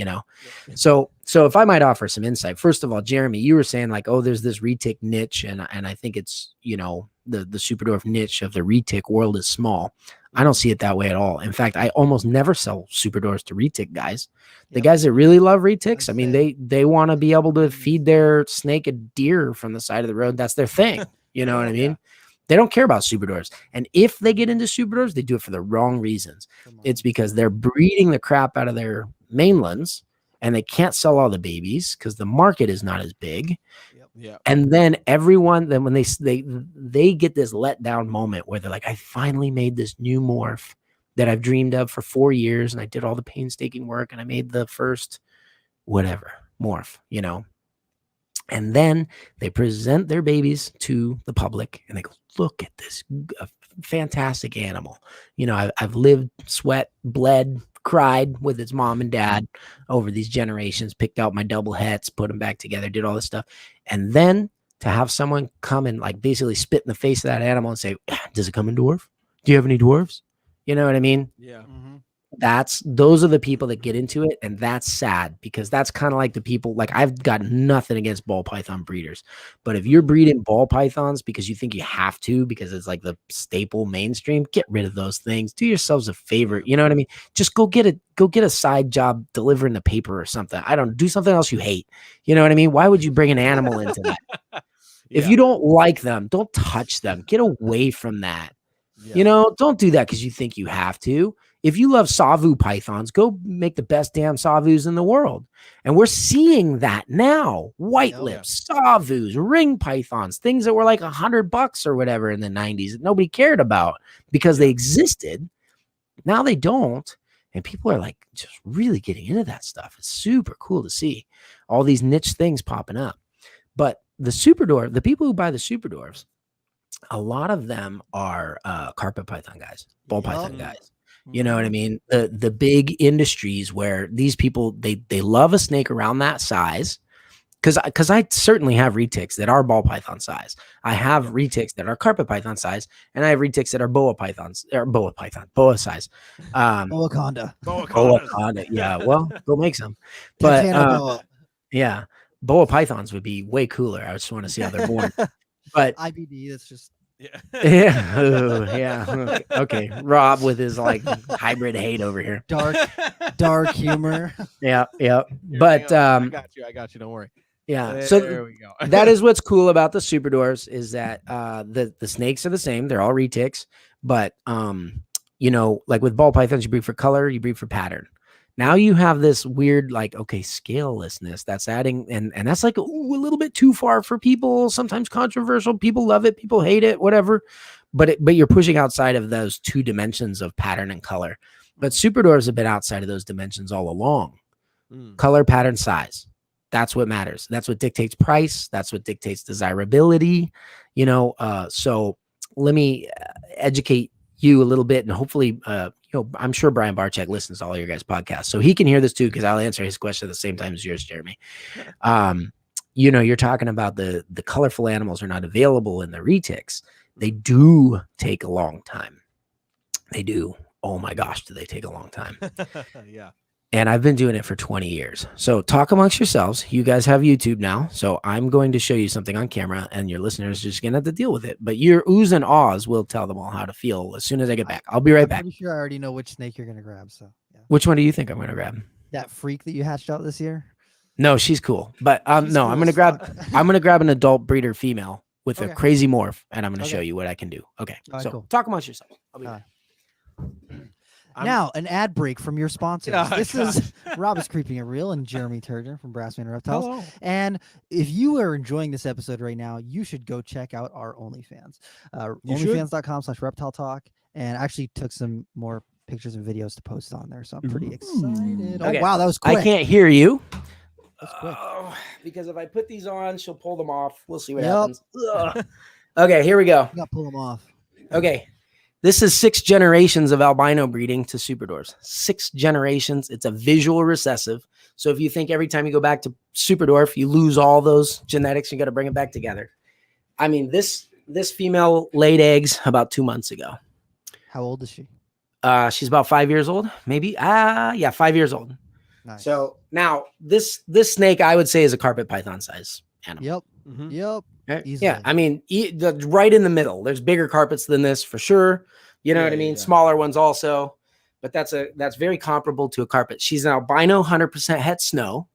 C: So if I might offer some insight, first of all, Jeremy, you were saying like, oh, there's this retic niche, and I think it's the Super Dwarf niche of the retic world is small. I don't see it that way at all. In fact, I almost never sell Super Dwarfs to retic guys. The guys that really love retics, I mean, they want to be able to feed their snake a deer from the side of the road. That's their thing. You know what I mean? Yeah. They don't care about Super Dwarfs. And if they get into Super Dwarfs, they do it for the wrong reasons. It's because they're breeding the crap out of their mainlands, and they can't sell all the babies because the market is not as big.
A: Yeah.
C: And then when they get this letdown moment where they're like, I finally made this new morph that I've dreamed of for 4 years, and I did all the painstaking work, and I made the first whatever morph, and then they present their babies to the public and they go, look at this fantastic animal. You know, I've lived, sweat, bled, cried with its mom and dad over these generations, picked out my double hets, put them back together, did all this stuff. And then to have someone come and like basically spit in the face of that animal and say, does it come in dwarf? Do you have any dwarves? You know what I mean?
A: Yeah.
C: Those are the people that get into it, and that's sad because that's kind of like the people. Like, I've got nothing against ball python breeders, but if you're breeding ball pythons because you think you have to because it's like the staple mainstream, get rid of those things. Do yourselves a favor. You know what I mean? Just go get a side job delivering the paper or something. I don't do something else you hate. You know what I mean? Why would you bring an animal into that? If you don't like them, don't touch them. Get away from that. You know, don't do that because you think you have to. If you love savu pythons, go make the best damn savus in the world. And we're seeing that now. White lips, savus, ring pythons, things that were like $100 or whatever in the 90s that nobody cared about because they existed. Now they don't. And people are like just really getting into that stuff. It's super cool to see all these niche things popping up. But the super dwarf, the people who buy the super dwarfs, a lot of them are carpet python guys, ball python guys. You know what I mean? The big industries where these people, they love a snake around that size. Because I certainly have retics that are ball python size. I have retics that are carpet python size, and I have retics that are boa size. Boa. Yeah, well, go make some. But yeah, boa pythons would be way cooler. I just want to see how they're born. But
B: IBD, that's just
C: yeah. Okay. Rob with his like hybrid hate over here.
B: Dark humor.
C: Yeah. But
A: I got you. Don't worry.
C: Yeah.
A: There
C: So
A: we go.
C: that is what's cool about the super dwarves is that the snakes are the same. They're all retics, but you know, like with ball pythons, you breed for color, you breed for pattern. Now you have this weird, like, okay, scalelessness that's adding, and that's like a little bit too far for people, sometimes controversial. People love it, people hate it, whatever. But you're pushing outside of those two dimensions of pattern and color. But super dwarves have been outside of those dimensions all along. Color, pattern, size. That's what matters. That's what dictates price. That's what dictates desirability. You know, so let me educate you a little bit, and hopefully, you know, I'm sure Brian Barczyk listens to all your guys' podcasts, so he can hear this too, because I'll answer his question at the same time as yours, Jeremy. You know, you're talking about the colorful animals are not available in the retics. They do take a long time. They do. Oh my gosh, do they take a long time?
A: Yeah.
C: And I've been doing it for 20 years. So talk amongst yourselves. You guys have YouTube now. So I'm going to show you something on camera, and your listeners are just going to have to deal with it. But your oohs and ahs will tell them all how to feel as soon as I get back. I'll be right back.
B: I'm pretty sure I already know which snake you're going to grab. So yeah.
C: Which one do you think I'm going to grab?
B: That freak that you hatched out this year?
C: No, she's cool. But
B: She's
C: no,
B: cool
C: I'm going to
B: as
C: grab
B: fuck.
C: I'm going to grab an adult breeder female with a
B: Okay.
C: crazy morph, and I'm going to
B: Okay.
C: show you what I can do. Okay.
B: All right,
C: So
B: cool.
C: talk amongst yourselves. I'll be back.
B: Now, an ad break from your sponsors.
A: Oh,
B: this
A: God.
B: is Rob is Creeping It Real and Jeremy Turgeon from Brassman Reptiles.
A: Hello.
B: And if you are enjoying this episode right now, you should go check out our OnlyFans.
A: You should.
B: OnlyFans.com/Reptile Talk. And I actually took some more pictures and videos to post on there. So I'm pretty excited.
C: Okay.
B: Oh, wow, that was quick.
C: I can't hear you.
B: That's quick.
C: Because if I put these on, she'll pull them off. We'll see what
B: Yep.
C: happens. Ugh. Okay, here we go.
B: You got to pull them off.
C: Okay. This is 6 generations of albino breeding to super dwarfs. 6 generations. It's a visual recessive. So if you think every time you go back to super dwarf, you lose all those genetics, you got to bring it back together. I mean, this female laid eggs about 2 months ago.
B: How old is she?
C: She's about 5 years old, maybe. Yeah, 5 years old.
B: Nice.
C: So now this snake, I would say, is a carpet python size animal.
B: Yep.
A: Mhm.
B: Yep.
C: Right?
B: Easily.
C: Yeah, I mean, right in the middle. There's bigger carpets than this for sure. You know what I mean?
A: Yeah.
C: Smaller ones also, but that's very comparable to a carpet. She's an albino, 100% het snow.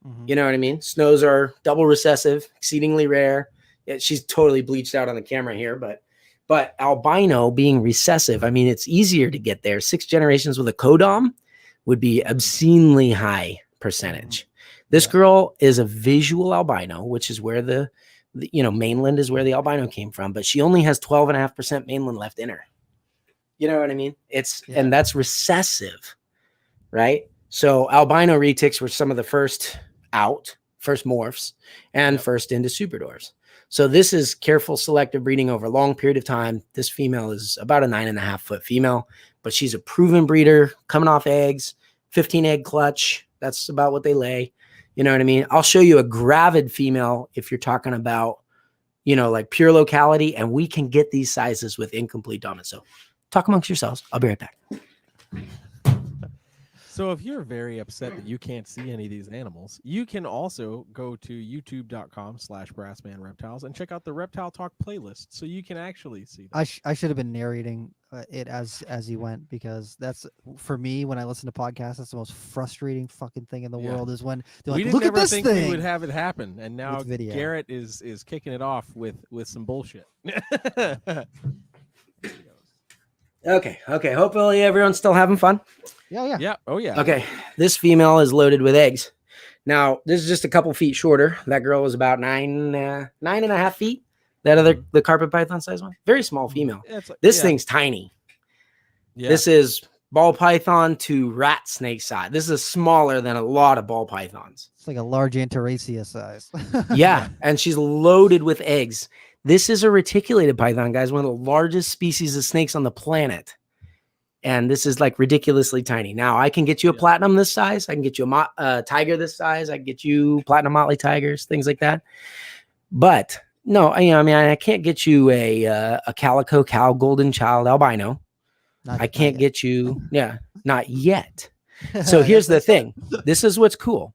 B: Mhm.
C: You know what I mean? Snows are double recessive, exceedingly rare. Yeah, she's totally bleached out on the camera here, but albino being recessive, I mean, it's easier to get there. 6 generations with a codom would be obscenely high percentage. This girl is a visual albino, which is where the mainland is where the albino came from, but she only has 12.5% mainland left in her. You know what I mean? And that's recessive, right? So albino retics were some of the first morphs and first into super dwarfs. So this is careful selective breeding over a long period of time. This female is about a 9.5 foot female, but she's a proven breeder coming off eggs, 15 egg clutch. That's about what they lay. You know what I mean? I'll show you a gravid female if you're talking about, you know, like pure locality, and we can get these sizes with incomplete dominance. So talk amongst yourselves. I'll be right back.
A: So if you're very upset that you can't see any of these animals, you can also go to youtube.com/brassmanreptiles and check out the Reptile Talk playlist so you can actually see them.
B: I should have been narrating it as he went, because that's, for me, when I listen to podcasts, that's the most frustrating fucking thing in the world, is when they're like, look at this
A: think
B: thing.
A: We would have it happen, and now Garrett is kicking it off with some bullshit.
C: Okay. Hopefully everyone's still having fun.
B: Yeah.
A: Oh yeah.
C: Okay. This female is loaded with eggs. Now, this is just a couple feet shorter. That girl was about 9.5 feet. That other, the carpet python size one, very small female. This thing's tiny. Yeah. This is ball python to rat snake size. This is smaller than a lot of ball pythons.
B: It's like a large Antaracea size.
C: Yeah. And she's loaded with eggs. This is a reticulated python, guys, one of the largest species of snakes on the planet. And this is like ridiculously tiny. Now, I can get you a platinum this size. I can get you a tiger this size. I can get you platinum motley tigers, things like that. But no, I can't get you a calico cow golden child albino. I can't get you, not yet. So here's the thing. This is what's cool.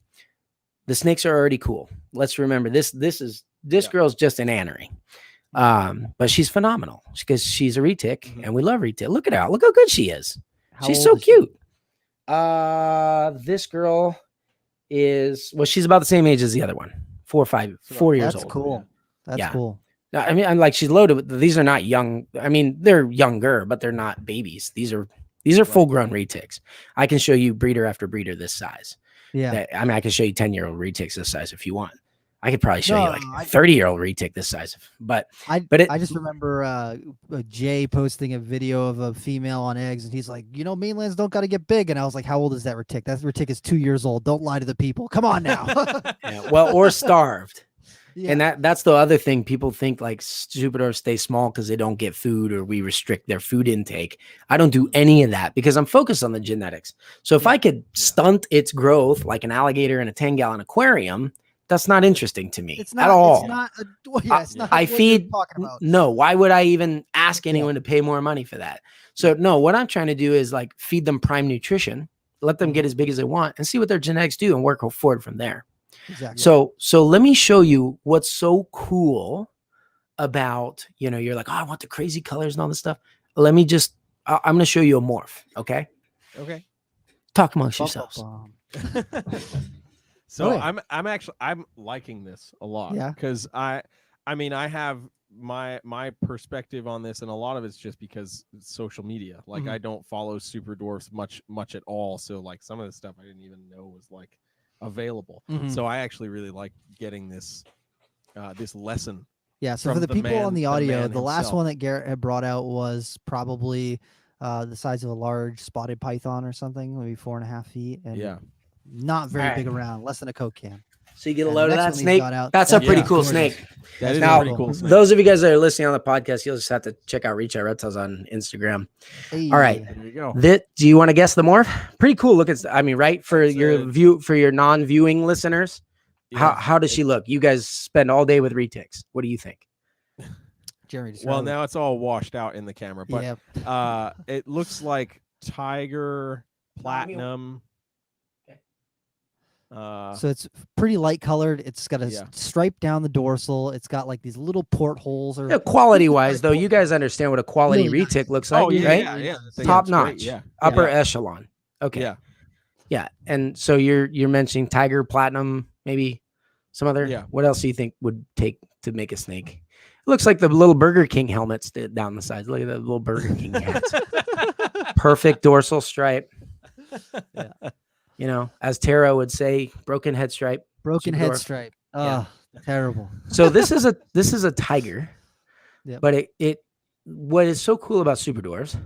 C: The snakes are already cool. Let's remember this girl's just an anery. But she's phenomenal because she's a retic, and we love retic. Look at her. Look how good she is. She's so cute. This girl she's about the same age as the other one. 4 years old.
B: That's cool. That's cool.
C: I mean, I'm like, she's loaded with, these are not young. I mean, they're younger, but they're not babies. These are full grown retics. I can show you breeder after breeder this size.
B: Yeah.
C: I mean, I can show you 10-year-old retics this size if you want. I could probably show you like 30-year-old retic this size, but I
B: just remember Jay posting a video of a female on eggs, and he's like, mainlands don't got to get big. And I was like, how old is that retic? That retic is 2 years old. Don't lie to the people. Come on now.
C: Or starved. Yeah. And that's the other thing. People think like Super Dwarves stay small because they don't get food or we restrict their food intake. I don't do any of that because I'm focused on the genetics. So if I could stunt its growth like an alligator in a 10-gallon aquarium, that's not interesting to me at all.
B: It's not
C: I feed. No, why would I even ask anyone to pay more money for that? So no, what I'm trying to do is like feed them prime nutrition, let them get as big as they want, and see what their genetics do and work forward from there.
B: Exactly.
C: So let me show you what's so cool about, you're like, oh, I want the crazy colors and all this stuff. Let me just, I'm going to show you a morph. Okay. Talk amongst yourselves.
A: So I'm liking this a lot. Yeah. Because I have my perspective on this, and a lot of it's just because it's social media. Like I don't follow Super Dwarfs much at all. So like some of the stuff I didn't even know was like available. So I actually really like getting this this lesson.
B: Yeah. So for the people on the audio, the last one that Garrett had brought out was probably the size of a large spotted python or something, maybe 4.5 feet. And not very big around, less than a Coke can.
C: So you get a load of that snake. That's a pretty cool snake.
A: That is a pretty cool snake.
C: Those of you guys that are listening on the podcast, you'll just have to check out Reach Out Reptiles on Instagram. All right.
A: There you go.
C: Do you want to guess the morph? Pretty cool. Look at, right? For your non-viewing listeners, how does she look? You guys spend all day with retics. What do you think?
B: Jeremy,
A: well, now it's all washed out in the camera, but it looks like tiger, platinum.
B: So it's pretty light colored. It's got a stripe down the dorsal. It's got like these little portholes.
C: Quality wise, though, you guys understand what a quality retic looks like, right?
A: Yeah.
C: Top notch, upper echelon. Okay. Yeah. And so you're mentioning tiger, platinum, maybe some other. Yeah. What else do you think would take to make a snake? It looks like the little Burger King helmets down the sides. Look at that little Burger King hats. Perfect dorsal stripe. Yeah. As Tara would say, broken head stripe.
B: Broken head stripe. Oh, terrible.
C: So this is a tiger. But what is so cool about Super Dwarves,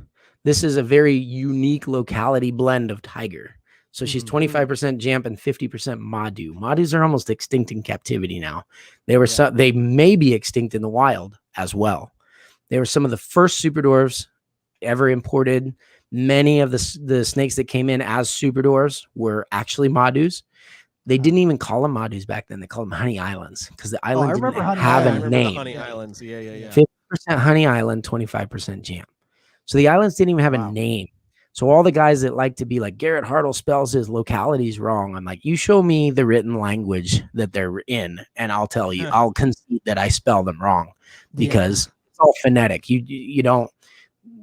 C: this is a very unique locality blend of tiger. So she's 25% Jamp and 50% Madu. Madus are almost extinct in captivity now. They may be extinct in the wild as well. They were some of the first Super Dwarves ever imported. Many of the snakes that came in as Super Dwarves were actually Madus. They didn't even call them Madus back then. They called them Honey Islands because the island didn't have a name.
A: Honey Islands. Yeah.
C: 50% Honey Island, 25% Jam. So the islands didn't even have a name. So all the guys that like to be like, Garrett Hartle spells his localities wrong. I'm like, you show me the written language that they're in, and I'll tell you, I'll concede that I spell them wrong because it's all phonetic. You don't,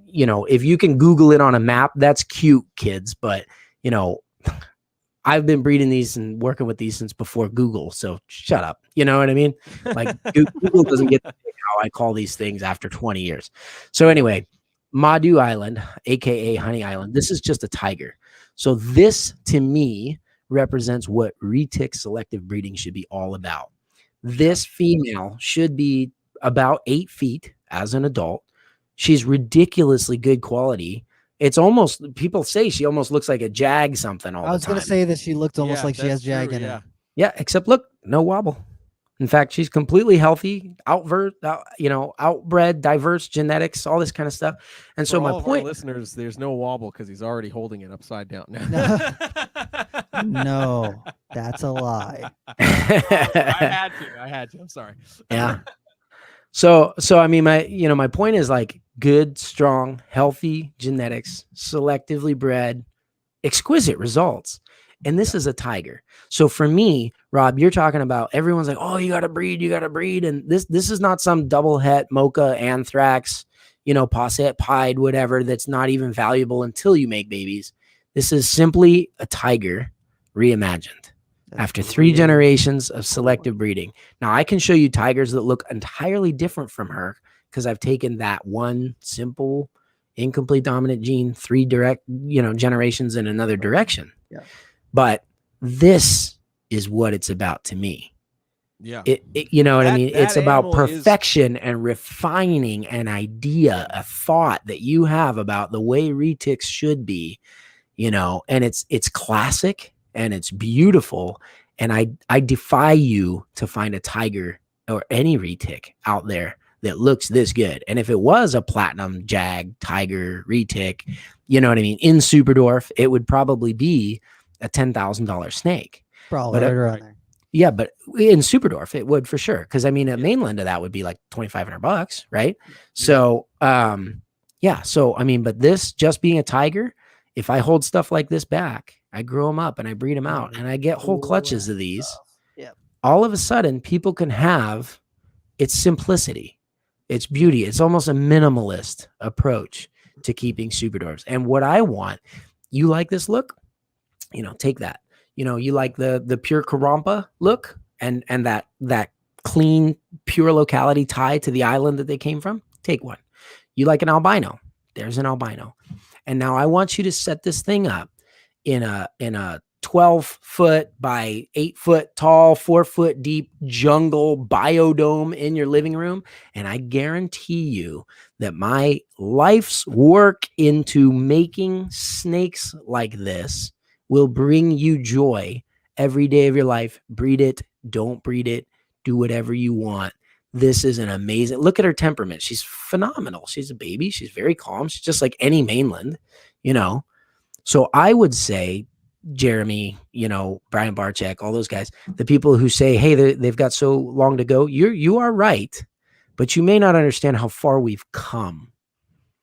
C: if you can Google it on a map, that's cute, kids. But, I've been breeding these and working with these since before Google. So shut up. You know what I mean? Like Google doesn't get to pick how I call these things after 20 years. So anyway, Madu Island, aka Honey Island. This is just a tiger. So this to me represents what retic selective breeding should be all about. This female should be about 8 feet as an adult. She's ridiculously good quality. It's almost, people say she almost looks like a jag something all the time.
B: I was going to say that she looked almost like she has jag in her.
C: Yeah, except look, no wobble. In fact, she's completely healthy, outbred, diverse genetics, all this kind of stuff. And so my point,
A: listeners, there's no wobble because he's already holding it upside down now.
B: No, that's a lie.
A: I had to. I'm sorry.
C: Yeah. So I mean, my point is like good, strong, healthy genetics, selectively bred, exquisite results. And this is a tiger. So for me, Rob, you're talking about everyone's like, oh, you got to breed. And this is not some double het, mocha, anthrax, posset, pied, whatever, that's not even valuable until you make babies. This is simply a tiger reimagined after 3 generations of selective breeding. Now I can show you tigers that look entirely different from her because I've taken that one simple incomplete dominant gene, 3 direct, generations in another direction.
B: Yeah.
C: But this is what it's about to me.
A: Yeah.
C: You know what I mean? It's about perfection and refining an idea, a thought that you have about the way retics should be, and it's classic and it's beautiful. And I defy you to find a tiger or any retic out there that looks this good. And if it was a platinum jag, tiger, retic, you know what I mean? In Super Dwarf, it would probably be a $10,000 snake.
B: Probably right around there.
C: Yeah, but in Super Dwarf, it would for sure. Because I mean, at mainland of that would be like $2,500, right? So, So I mean, but this just being a tiger, if I hold stuff like this back, I grow them up and I breed them out, and I get whole clutches of these.
B: Yeah.
C: All of a sudden, people can have its simplicity, its beauty. It's almost a minimalist approach to keeping Super Dwarves. And what I want, you like this look? Take that. You like the pure Karompa look and that clean, pure locality tie to the island that they came from? Take one. You like an albino? There's an albino. And now I want you to set this thing up in a 12-foot by 8-foot tall, 4-foot deep jungle biodome in your living room. And I guarantee you that my life's work into making snakes like this will bring you joy every day of your life. Breed it, don't breed it, do whatever you want. This is an amazing, look at her temperament. She's phenomenal. She's a baby. She's very calm. She's just like any mainland, So I would say, Jeremy, Brian Barczyk, all those guys, the people who say, hey, they've got so long to go. You are right, but you may not understand how far we've come.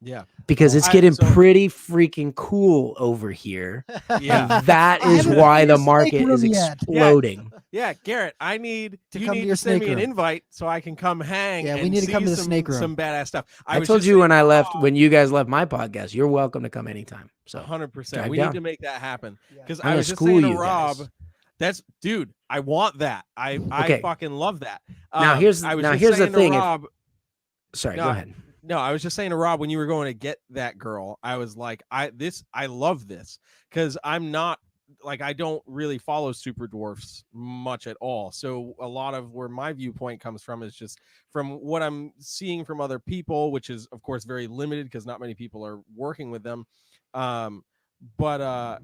A: Yeah.
C: Because it's getting pretty freaking cool over here. Yeah. And that is why the market is exploding.
A: Yeah, Garrett, you need to send me an invite so I can come hang.
B: Yeah, we need to come to the snake room.
A: Some badass stuff.
C: I told you when you guys left my podcast, you're welcome to come anytime. So
A: 100%. We need to make that happen. Because
C: I
A: was just saying to Rob, dude, I want that. I fucking love that.
C: Now here's the thing.
A: Rob,
C: sorry, go ahead.
A: No, I was just saying to Rob, when you were going to get that girl, I was like, I love this because I'm not like, I don't really follow Super Dwarfs much at all. So a lot of where my viewpoint comes from is just from what I'm seeing from other people, which is of course very limited because not many people are working with them. But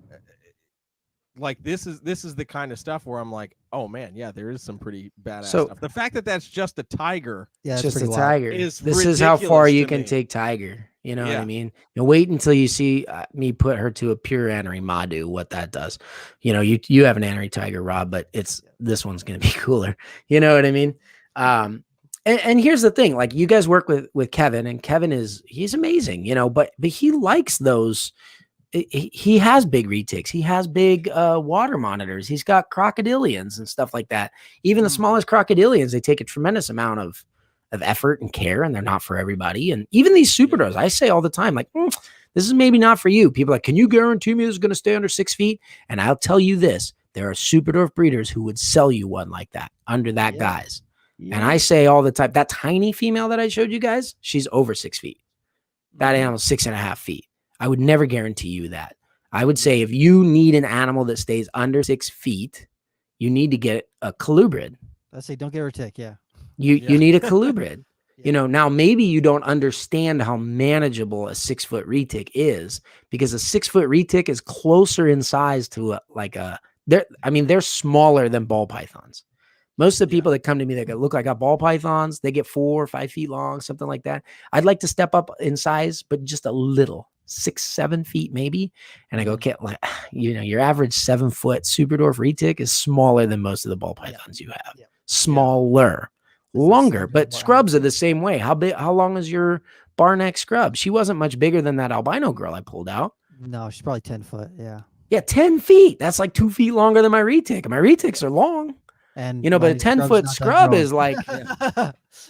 A: like this is the kind of stuff where I'm like, oh man, yeah, there is some pretty badass
C: So-
A: stuff. The fact that that's just a tiger
B: Yeah,
C: It's
B: that's
C: just a
B: pretty wild.
C: tiger.
A: is
C: This is how far
A: ridiculous
C: you
A: to
C: can
A: me.
C: take tiger. You know what
A: Yeah.
C: I mean? And wait until you see me put her to a pure anery madu. What that does, you know, you have an anery tiger, Rob, but this one's going to be cooler. You know what I mean? And here's the thing: like you guys work with Kevin, and Kevin he's amazing, you know, but he likes those. He has big retics. He has big water monitors. He's got crocodilians and stuff like that. Even the smallest crocodilians, they take a tremendous amount of effort and care, and they're not for everybody. And even these super dwarves, I say all the time, like, this is maybe not for you. People are like, can you guarantee me this is going to stay under 6 feet? And I'll tell you this, there are super dwarf breeders who would sell you one like that under that guise. And I say all the time, that tiny female that I showed you guys, she's over 6 feet. That animal's 6.5 feet. I would never guarantee you that. I would say if you need an animal that stays under 6 feet, you need to get a colubrid.
B: I say don't get retic. Yeah.
C: You need a colubrid. You know, now maybe you don't understand how manageable a 6 foot retic is, because a 6 foot retic is closer in size to they're smaller than ball pythons. Most of the people that come to me that look like ball pythons, they get 4 or 5 feet long, something like that. I'd like to step up in size, but just a little, 6, 7 feet maybe. And I go, okay, like, you know, your average 7 foot super dwarf retic is smaller than most of the ball pythons you have. Smaller, longer, but scrubs are the same way. How long is your bar neck scrub? She wasn't much bigger than that albino girl I pulled out.
B: No, she's probably 10 foot. Yeah.
C: Yeah, 10 feet. That's like 2 feet longer than my retic. My retics are long.
B: And
C: you know, but a 10-foot scrub is like,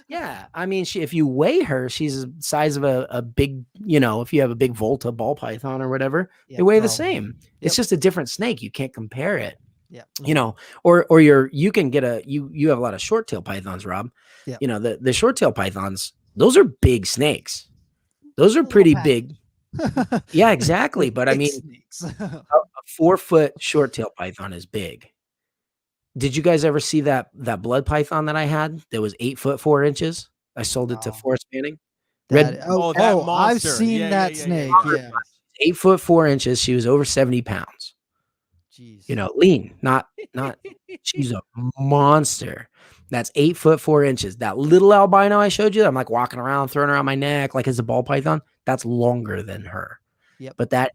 B: yeah.
C: I mean, if you weigh her, she's the size of a big, you know, if you have a big Volta ball python or whatever, they weigh the same. It's just a different snake. You can't compare it.
B: Yeah.
C: You know, or you can get you have a lot of short tail pythons, Rob.
B: Yeah.
C: You know, the short tail pythons, those are big snakes. Those are pretty big. Yeah, exactly. But I mean, a 4 foot short tail python is big. Did you guys ever see that blood python that I had that was 8 foot 4 inches? I sold it to Forest Manning.
B: That
A: monster.
B: I've seen that snake. Yeah.
C: 8 foot 4 inches. She was over 70 pounds.
B: Jeez.
C: You know, lean, not. She's a monster. That's 8 foot 4 inches. That little albino I showed you, I'm like walking around, throwing around my neck like it's a ball python. That's longer than her.
B: Yep.
C: But that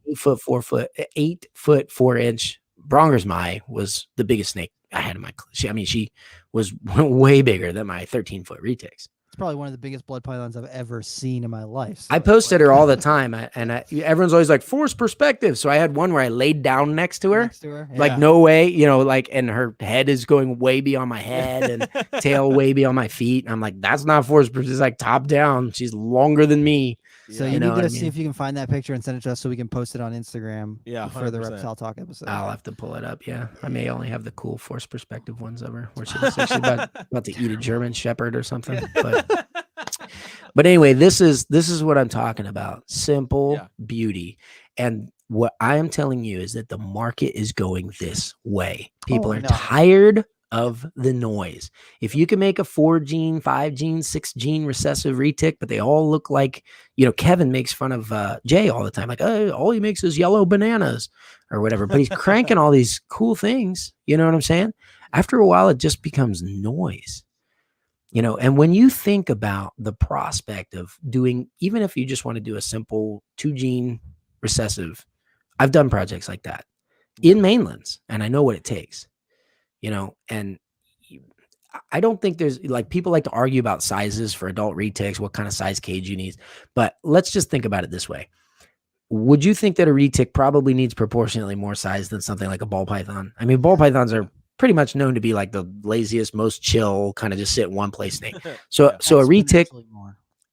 C: 8 foot 4 inch Bronger's Mai was the biggest snake I had in my collection. She was way bigger than my 13 foot retics.
B: It's probably one of the biggest blood pythons I've ever seen in my life. So
C: I posted her all the time, and everyone's always like, force perspective. So I had one where I laid down next to her. Like, no way, you know, like, and her head is going way beyond my head and tail way beyond my feet. And I'm like, that's not force perspective. It's like top down. She's longer than me.
B: So you need to see if you can find that picture and send it to us so we can post it on Instagram for the Reptile Talk episode.
C: I'll have to pull it up. Yeah. I may only have the cool force perspective ones of her where she looks like she's about to eat a German Shepherd or something. But anyway, this is what I'm talking about. Simple beauty. And what I am telling you is that the market is going this way. People are tired of the noise. If you can make a 4 gene, 5 gene, 6 gene recessive retic, but they all look like, you know, Kevin makes fun of Jay all the time, like, oh, all he makes is yellow bananas or whatever, but he's cranking all these cool things. You know what I'm saying? After a while, it just becomes noise, you know. And when you think about the prospect of doing, even if you just want to do a simple 2 gene recessive, I've done projects like that in mainlands, and I know what it takes. You know, and I don't think there's like, people like to argue about sizes for adult retics, what kind of size cage you need. But let's just think about it this way. Would you think that a retic probably needs proportionately more size than something like a ball python? I mean, ball pythons are pretty much known to be like the laziest, most chill, kind of just sit in one place snake. So a retic,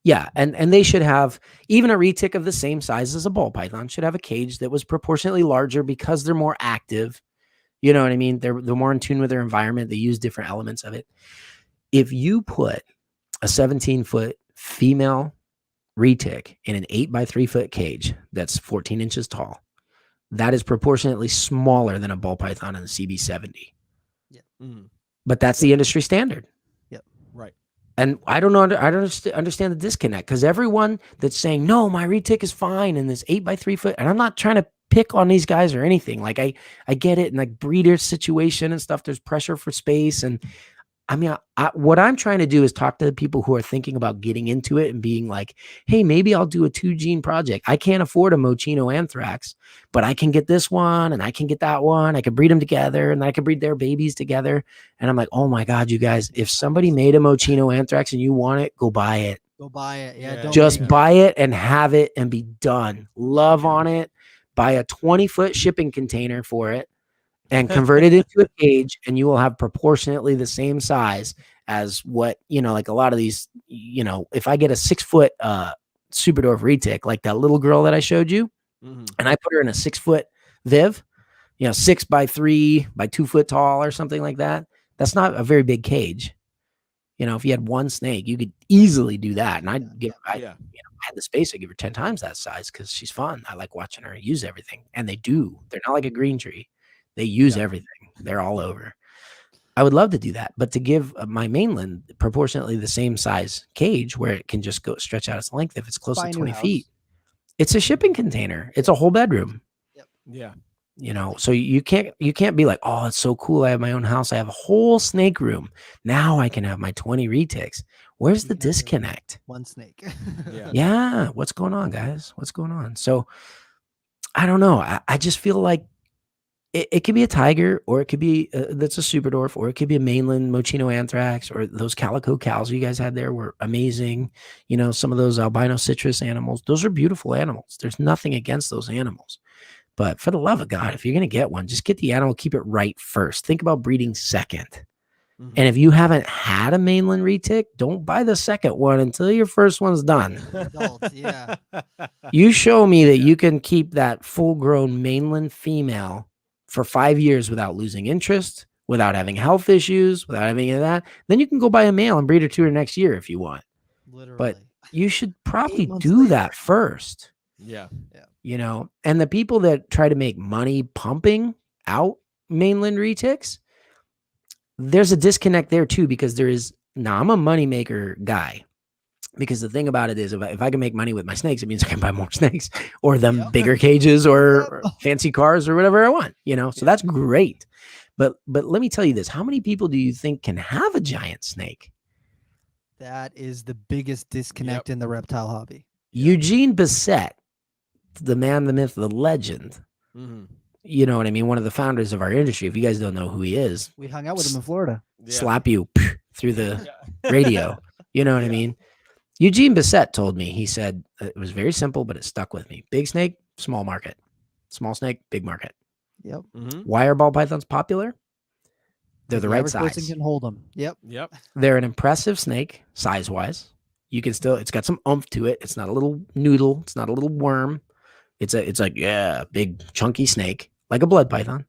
C: yeah, and they should have, even a retic of the same size as a ball python should have a cage that was proportionately larger because they're more active. You know what I mean? They're more in tune with their environment. They use different elements of it. If you put a 17-foot female retic in an 8 by 3 foot cage that's 14 inches tall, that is proportionately smaller than a ball python in the CB70.
B: Yeah.
C: But that's the industry standard.
B: Yep.
A: Right.
C: And I don't know. I don't understand the disconnect, because everyone that's saying, no, my retic is fine in this 8 by 3 foot, and I'm not trying to pick on these guys or anything. Like I get it in like breeder situation and stuff. There's pressure for space. And I mean, what I'm trying to do is talk to the people who are thinking about getting into it and being like, hey, maybe I'll do a 2-gene project. I can't afford a Mochino anthrax, but I can get this one and I can get that one. I can breed them together and I can breed their babies together. And I'm like, oh my God, you guys, if somebody made a Mochino anthrax and you want it, go buy it.
B: Go buy it. Yeah,
A: Yeah,
B: don't
C: Just
B: make it.
C: buy it and have it and be done. Love on it. Buy a 20-foot shipping container for it and convert it into a cage, and you will have proportionately the same size as what, like a lot of these, if I get a 6-foot Super Dwarf retic, like that little girl that I showed you, and I put her in a 6-foot Viv, 6 by 3 by 2 foot tall or something like that, that's not a very big cage. If you had one snake, you could easily do that. And I had the space, I give her 10 times that size because she's fun. I like watching her use everything. And they do. They're not like a green tree. They use everything. They're all over. I would love to do that. But to give my mainland proportionately the same size cage where it can just go stretch out its length if it's close to 20 feet, it's a shipping container. It's a whole bedroom.
B: Yep.
A: Yeah.
C: So you can't be like, oh, it's so cool. I have my own house. I have a whole snake room. Now I can have my 20 retics. Where's the disconnect?
B: One snake.
C: Yeah. What's going on, guys? What's going on? So I don't know. I just feel like it could be a tiger, or it could be that's a super dwarf, or it could be a mainland Mochino anthrax, or those calico cows you guys had there were amazing. Some of those albino citrus animals, those are beautiful animals. There's nothing against those animals. But for the love of God, if you're going to get one, just get the animal, keep it right first. Think about breeding second. And if you haven't had a mainland retic, don't buy the second one until your first one's done.
B: Adult, yeah.
C: You show me that you can keep that full-grown mainland female for 5 years without losing interest, without having health issues, without having any of that, then you can go buy a male and breed her to her next year if you want.
B: Literally.
C: But you should probably do that first.
A: Yeah.
C: And the people that try to make money pumping out mainland retics, there's a disconnect there too, because I'm a moneymaker guy, because the thing about it is if I can make money with my snakes, it means I can buy more snakes or them bigger cages or fancy cars or whatever I want, so that's great. But let me tell you this, how many people do you think can have a giant snake?
B: That is the biggest disconnect in the reptile hobby.
C: Eugene Bissett, the man, the myth, the legend. You know what I mean? One of the founders of our industry. If you guys don't know who he is,
B: we hung out with him in Florida.
C: Slap you through the radio. You know what I mean? Eugene Bissett told me, he said, it was very simple, but it stuck with me. Big snake, small market. Small snake, big market.
B: Yep.
C: Why are ball pythons popular? They're the right size.
B: Person can hold them. Yep.
C: They're an impressive snake, size-wise. You can still, it's got some oomph to it. It's not a little noodle. It's not a little worm. It's like, big chunky snake, like a blood python,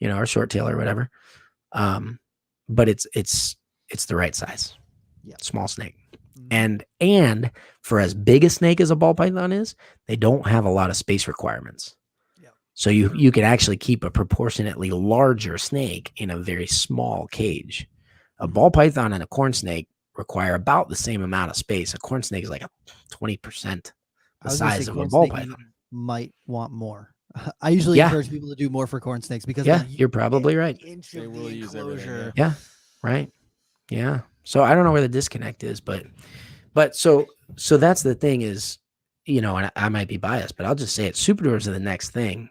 C: or short tail or whatever. But it's the right size. Small snake. And for as big a snake as a ball python is, they don't have a lot of space requirements. So you can actually keep a proportionately larger snake in a very small cage. A ball python and a corn snake require about the same amount of space. A corn snake is like a 20% the size of a ball python.
B: Might want more. I usually encourage people to do more for corn snakes because
C: you're probably right.
A: They will use everything.
C: Yeah, right. Yeah. So I don't know where the disconnect is, but so that's the thing is, and I might be biased, but I'll just say it. Super Dwarves are the next thing.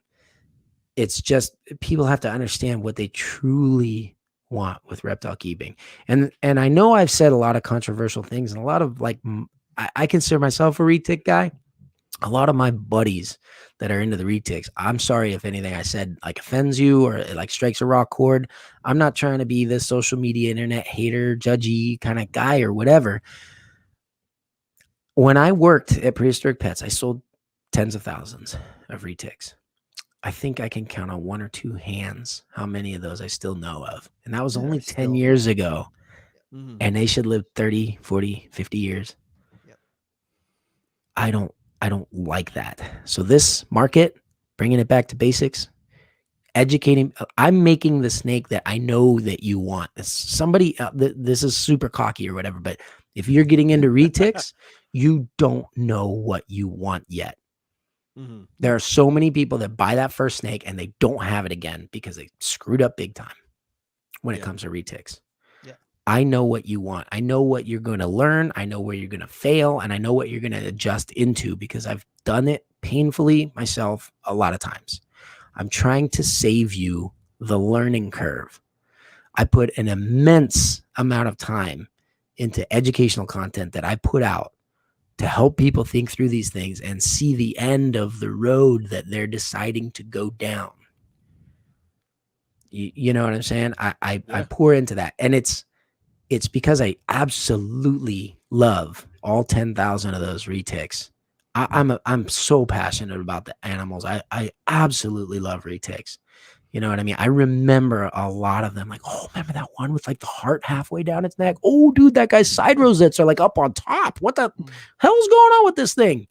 C: It's just people have to understand what they truly want with reptile keeping. And I know I've said a lot of controversial things, and a lot of I consider myself a retic guy. A lot of my buddies that are into the retics, I'm sorry if anything I said offends you or it strikes a raw chord. I'm not trying to be this social media internet hater, judgy kind of guy or whatever. When I worked at Prehistoric Pets, I sold tens of thousands of retics. I think I can count on one or two hands how many of those I still know of. And that was only 10 years ago. And they should live 30, 40, 50 years. I don't like that. So this market, bringing it back to basics, educating, I'm making the snake that I know that you want. Somebody, this is super cocky or whatever, but if you're getting into retics, you don't know what you want yet.
A: Mm-hmm.
C: There are so many people that buy that first snake and they don't have it again because they screwed up big time when it comes to retics.
B: Yeah.
C: I know what you want. I know what you're going to learn. I know where you're going to fail, and I know what you're going to adjust into because I've done it painfully myself a lot of times. I'm trying to save you the learning curve. I put an immense amount of time into educational content that I put out to help people think through these things and see the end of the road that they're deciding to go down. You know what I'm saying? I pour into that, and it's because I absolutely love all 10,000 of those retics. I'm so passionate about the animals. I absolutely love retics. You know what I mean? I remember a lot of them. Like, oh, remember that one with like the heart halfway down its neck? Oh, dude, that guy's side rosettes are like up on top. What the hell's going on with this thing?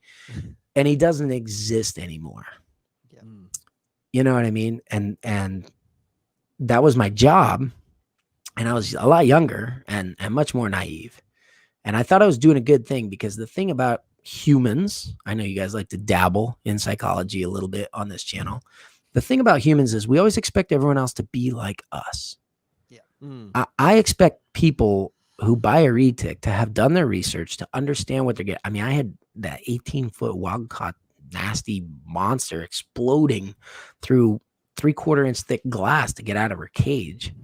C: And he doesn't exist anymore.
B: Yeah.
C: You know what I mean? And that was my job. And I was a lot younger and much more naive. And I thought I was doing a good thing because the thing about humans, I know you guys like to dabble in psychology a little bit on this channel. The thing about humans is we always expect everyone else to be like us.
B: Yeah.
C: I expect people who buy a retic to have done their research, to understand what they're getting. I mean, I had that 18-foot wild caught nasty monster exploding through 3/4 inch thick glass to get out of her cage.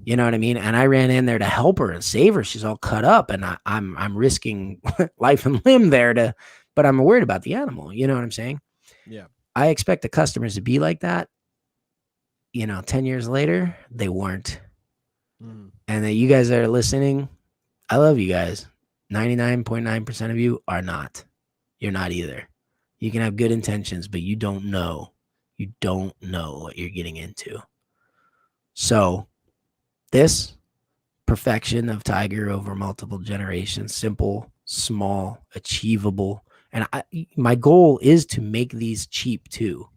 C: You know what I mean? And I ran in there to help her and save her. She's all cut up, and I'm risking life and limb there but I'm worried about the animal. You know what I'm saying?
A: Yeah.
C: I expect the customers to be like that. 10 years later, they weren't. And that you guys that are listening, I love you guys. 99.9% of you are not. You're not either. You can have good intentions, but you don't know. You don't know what you're getting into. So this perfection of tiger over multiple generations, simple, small, achievable. And my goal is to make these cheap too.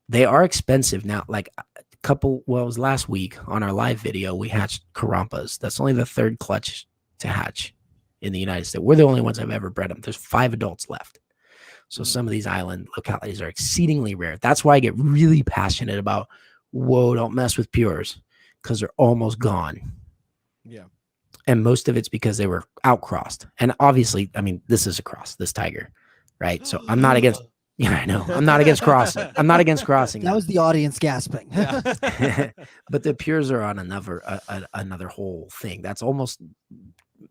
C: They are expensive now. Like it was last week on our live video, we hatched Karampas. That's only the third clutch to hatch in the United States. We're the only ones I've ever bred them. There's 5 adults left. So some of these island localities are exceedingly rare. That's why I get really passionate about, don't mess with pures, because they're almost gone.
A: Yeah.
C: And most of it's because they were outcrossed. And obviously, I mean, this is a cross, this tiger, right? So I'm not against, I know. I'm not against crossing. I'm not against crossing.
B: That was the audience gasping.
A: Yeah.
C: But the pures are on another whole thing. That's almost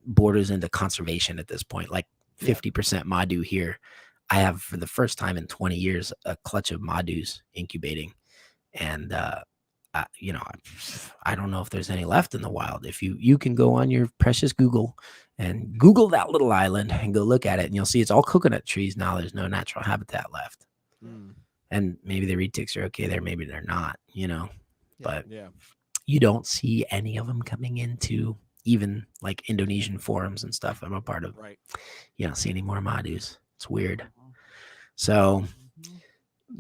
C: borders into conservation at this point, like 50% Madu here. I have, for the first time in 20 years, a clutch of Madus incubating. And, I don't know if there's any left in the wild. If you can go on your precious Google and Google that little island and go look at it, and you'll see it's all coconut trees now. There's no natural habitat left. And maybe the retics are okay there, maybe they're not, but you don't see any of them coming into even like Indonesian forums and stuff I'm a part of.
A: Right.
C: You don't see any more Madus. It's weird. So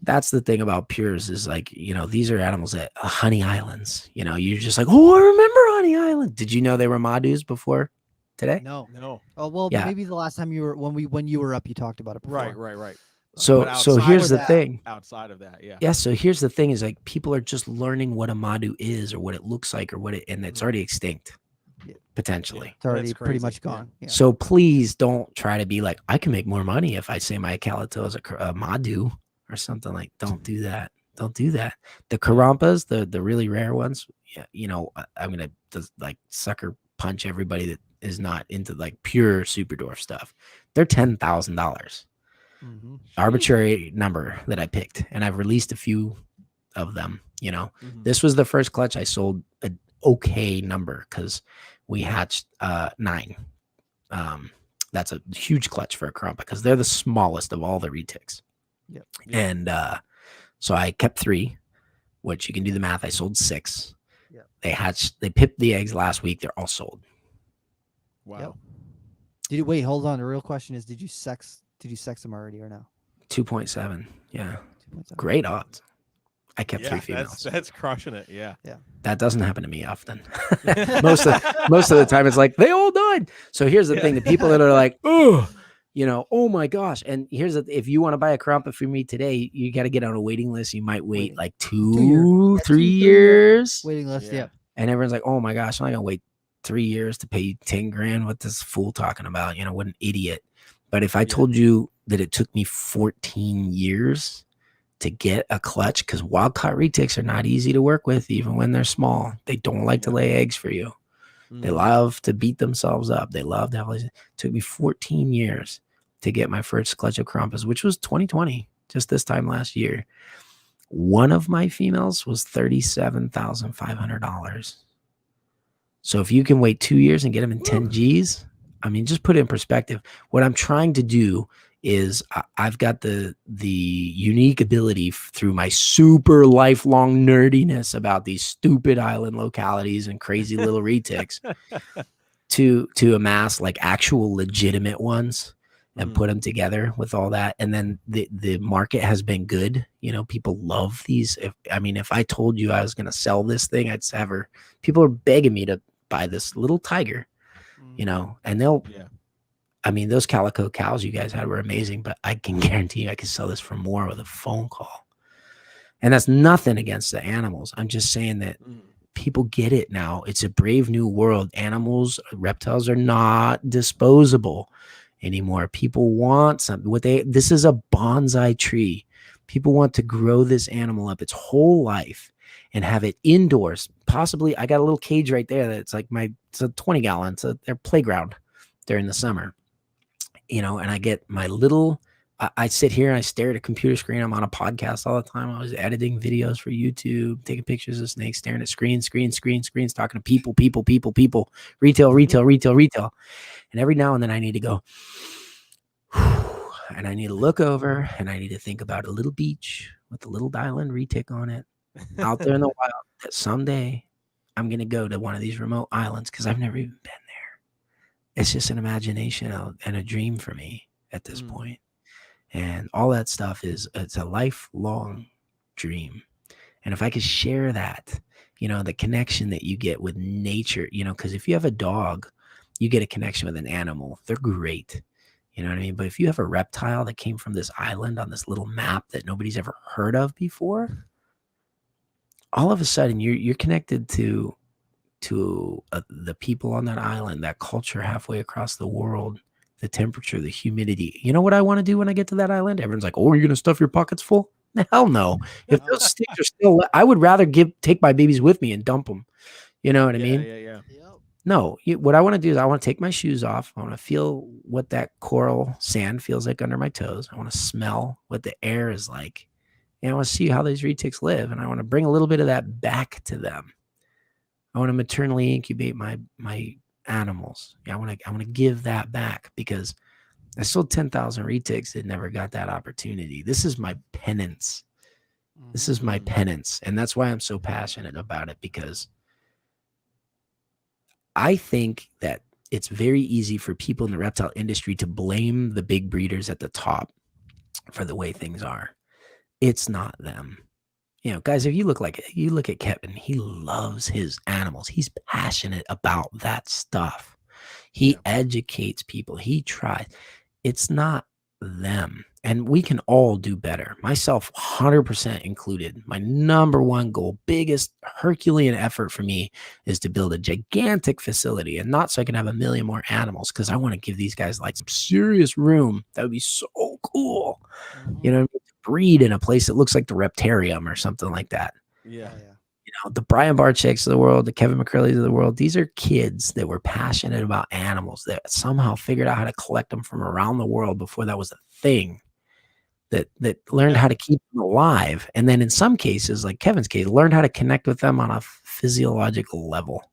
C: that's the thing about pures is like, these are animals that Honey Islands, you're just like, oh, I remember Honey Island. Did you know they were Madus before today?
B: No.
A: Oh,
B: well, maybe the last time you were, when you were up, you talked about it before.
A: Right.
C: So here's the thing.
A: Outside of that, yeah.
C: Yeah. So here's the thing is like, people are just learning what a Madu is or what it looks like and it's already extinct. Potentially.
B: It's already pretty much gone. Yeah.
C: So please don't try to be like, I can make more money if I say my calato is a Madu or something. Like, don't do that. Don't do that. The Karampas, the really rare ones, I'm going to like sucker punch everybody that is not into like pure Super Dwarf stuff. They're $10,000. Arbitrary number that I picked. And I've released a few of them, This was the first clutch I sold an okay number because we hatched 9. That's a huge clutch for a Karampa because they're the smallest of all the retics.
B: Yep.
C: And so I kept 3, which you can do the math. I sold 6. Yep. They pipped the eggs last week. They're all sold.
A: Wow.
B: Yep. Hold on. The real question is, did you sex them already or no?
C: 2.7. Yeah.
B: 2.7.
C: Great odds. I kept 3 females.
A: That's crushing it. Yeah.
C: That doesn't happen to me often. most of the time it's like they all died. So here's the thing: the people that are like, oh, Oh my gosh. And here's if you want to buy a Krompa for me today, you got to get on a waiting list. You might wait like 2, 3 years.
B: Waiting list. Yeah.
C: And everyone's like, oh my gosh, I'm not gonna wait 3 years to pay 10 grand. What this fool talking about? What an idiot. But if I told you that it took me 14 years to get a clutch, because wild caught retics are not easy to work with, even when they're small. They don't like to lay eggs for you. They love to beat themselves up. They love to have. It took me 14 years to get my first clutch of Krompas, which was 2020, just this time last year. One of my females was $37,500. So if you can wait 2 years and get them in 10 G's, I mean, just put it in perspective. What I'm trying to do is I've got the unique ability through my super lifelong nerdiness about these stupid island localities and crazy little retics to amass like actual legitimate ones and put them together with all that. And then the market has been good. People love these. If I told you I was going to sell this thing, I'd have her. People are begging me to buy this little tiger, and they'll, those calico cows you guys had were amazing, but I can guarantee you I could sell this for more with a phone call. And that's nothing against the animals. I'm just saying that people get it now. It's a brave new world. Animals, reptiles are not disposable anymore. People want something. This is a bonsai tree. People want to grow this animal up its whole life and have it indoors. Possibly, I got a little cage right there that's like it's a 20 gallon. It's their playground during the summer. And I get my little, I sit here and I stare at a computer screen. I'm on a podcast all the time. I was editing videos for YouTube, taking pictures of snakes, staring at screens, talking to people, retail. And every now and then I need to go, and I need to look over and I need to think about a little beach with a little island retic on it out there in the wild that someday I'm going to go to one of these remote islands because I've never even been there. It's just an imagination and a dream for me at this point. And all that stuff it's a lifelong dream. And if I could share that, the connection that you get with nature, because if you have a dog, you get a connection with an animal. They're great. You know what I mean? But if you have a reptile that came from this island on this little map that nobody's ever heard of before, all of a sudden you're connected to the people on that island, that culture halfway across the world, the temperature, the humidity. You know what I want to do when I get to that island? Everyone's like, oh, are you going to stuff your pockets full? Hell no. If those sticks are still, I would rather take my babies with me and dump them. You know what I mean?
A: Yeah.
C: No, what I want to do is I want to take my shoes off. I want to feel what that coral sand feels like under my toes. I want to smell what the air is like. And I want to see how these retics live. And I want to bring a little bit of that back to them. I want to maternally incubate my animals. I want to give that back because I sold 10,000 retics that never got that opportunity. This is my penance. This is my penance. And that's why I'm so passionate about it, because I think that it's very easy for people in the reptile industry to blame the big breeders at the top for the way things are. It's not them. Guys, if you look at Kevin, he loves his animals. He's passionate about that stuff. He educates people. He tries. It's not them. And we can all do better. Myself, 100% included. My number one goal, biggest Herculean effort for me is to build a gigantic facility, and not so I can have a million more animals, because I want to give these guys like some serious room. That would be so cool. Breed in a place that looks like the Reptarium or something like that.
A: Yeah.
C: The Brian Barchicks of the world, the Kevin McCurleys of the world, these are kids that were passionate about animals that somehow figured out how to collect them from around the world before that was a thing, that learned how to keep them alive. And then in some cases, like Kevin's case, learned how to connect with them on a physiological level.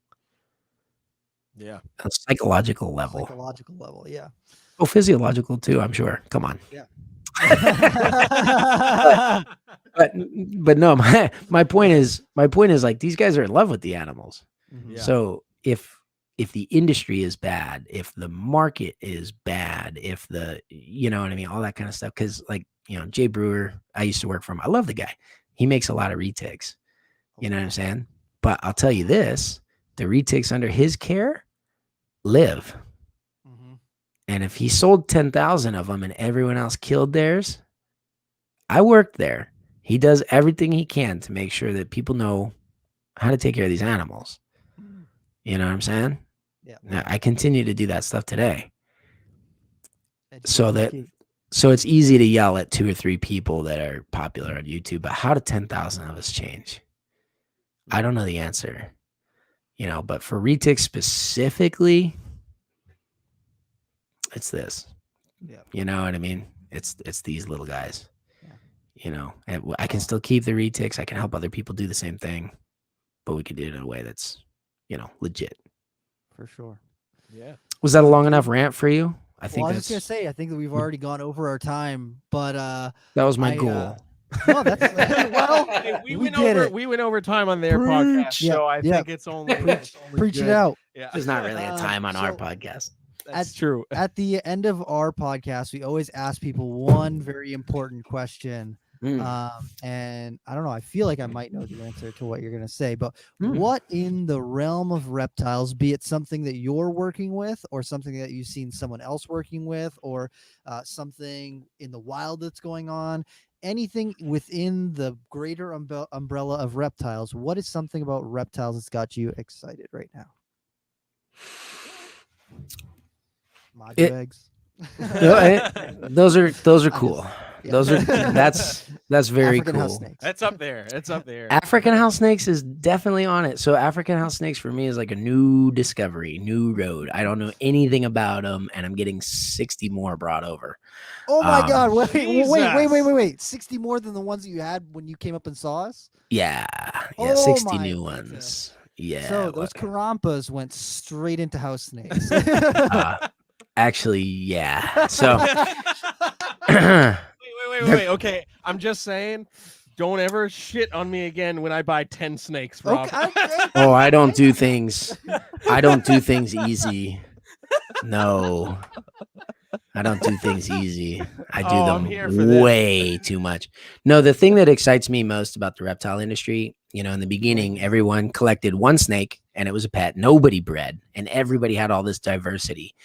A: Yeah.
C: A psychological level.
B: Yeah.
C: Oh, physiological too, I'm sure. Come on.
B: Yeah.
C: but no, my point is like, these guys are in love with the animals.
A: Yeah.
C: So if the industry is bad, if the market is bad, if all that kind of stuff, because like, Jay Brewer, I used to work for him. I love the guy. He makes a lot of retics. You know what I'm saying? But I'll tell you this, the retics under his care live. And if he sold 10,000 of them and everyone else killed theirs, I worked there. He does everything he can to make sure that people know how to take care of these animals. You know what I'm saying?
B: Yeah.
C: Now, I continue to do that stuff today. So
B: Education's key.
C: so it's easy to yell at 2 or 3 people that are popular on YouTube, but how did 10,000 of us change? I don't know the answer. You know, but for retics specifically, it's this.
B: Yeah.
C: You know what I mean? It's these little guys.
B: Yeah.
C: You know, and I can still keep the retics. I can help other people do the same thing, but we can do it in a way that's, you know, legit.
B: For sure.
A: Yeah.
C: Was that a long enough rant for you? I think
B: Well, I was
C: that's
B: just gonna say, I think that we've already gone over our time, but
C: that was my
B: I,
C: goal.
B: no, that's well,
A: Hey, we went
B: did
A: over
B: it.
A: we went over time on their
C: Preach.
A: podcast,
B: Yep,
A: so I
B: yep.
A: think it's only, it's only
B: Preach it
A: good.
B: out.
A: Yeah,
C: There's not really a time on our
B: so-
C: podcast.
A: that's true.
B: At the end of our podcast, we always ask people one very important question. And I don't know, I feel like I might know the answer to what you're going to say, but what in the realm of reptiles, be it something that you're working with or something that you've seen someone else working with, or something in the wild that's going on, anything within the greater umbrella of reptiles, what is something about reptiles that's got you excited right now? Maju eggs.
C: Those are
B: I
C: cool.
B: Yeah.
C: Those are that's very
B: African house
C: cool.
B: snakes.
A: That's up there. It's up there.
C: African house snakes is definitely on it. So African house snakes for me is like a new discovery, new road. I don't know anything about them, and I'm getting 60 more brought over.
B: Oh my God! Wait,
A: Jesus.
B: 60 more than the ones that you had when you came up and saw us.
C: Yeah,
B: Oh
C: 60
B: my
C: new
B: goodness.
C: ones. Yeah.
B: So those Karampas went straight into house snakes.
C: Actually, yeah. So
A: Wait. Okay, I'm just saying, don't ever shit on me again when I buy 10 snakes, Rob.
B: Okay.
C: oh, I don't do things easy. No. I don't do things easy. I do
A: I'm here for
C: them
A: this.
C: way too much. No, the thing that excites me most about the reptile industry, you know, in the beginning, everyone collected one snake and it was a pet. Nobody bred, and everybody had all this diversity.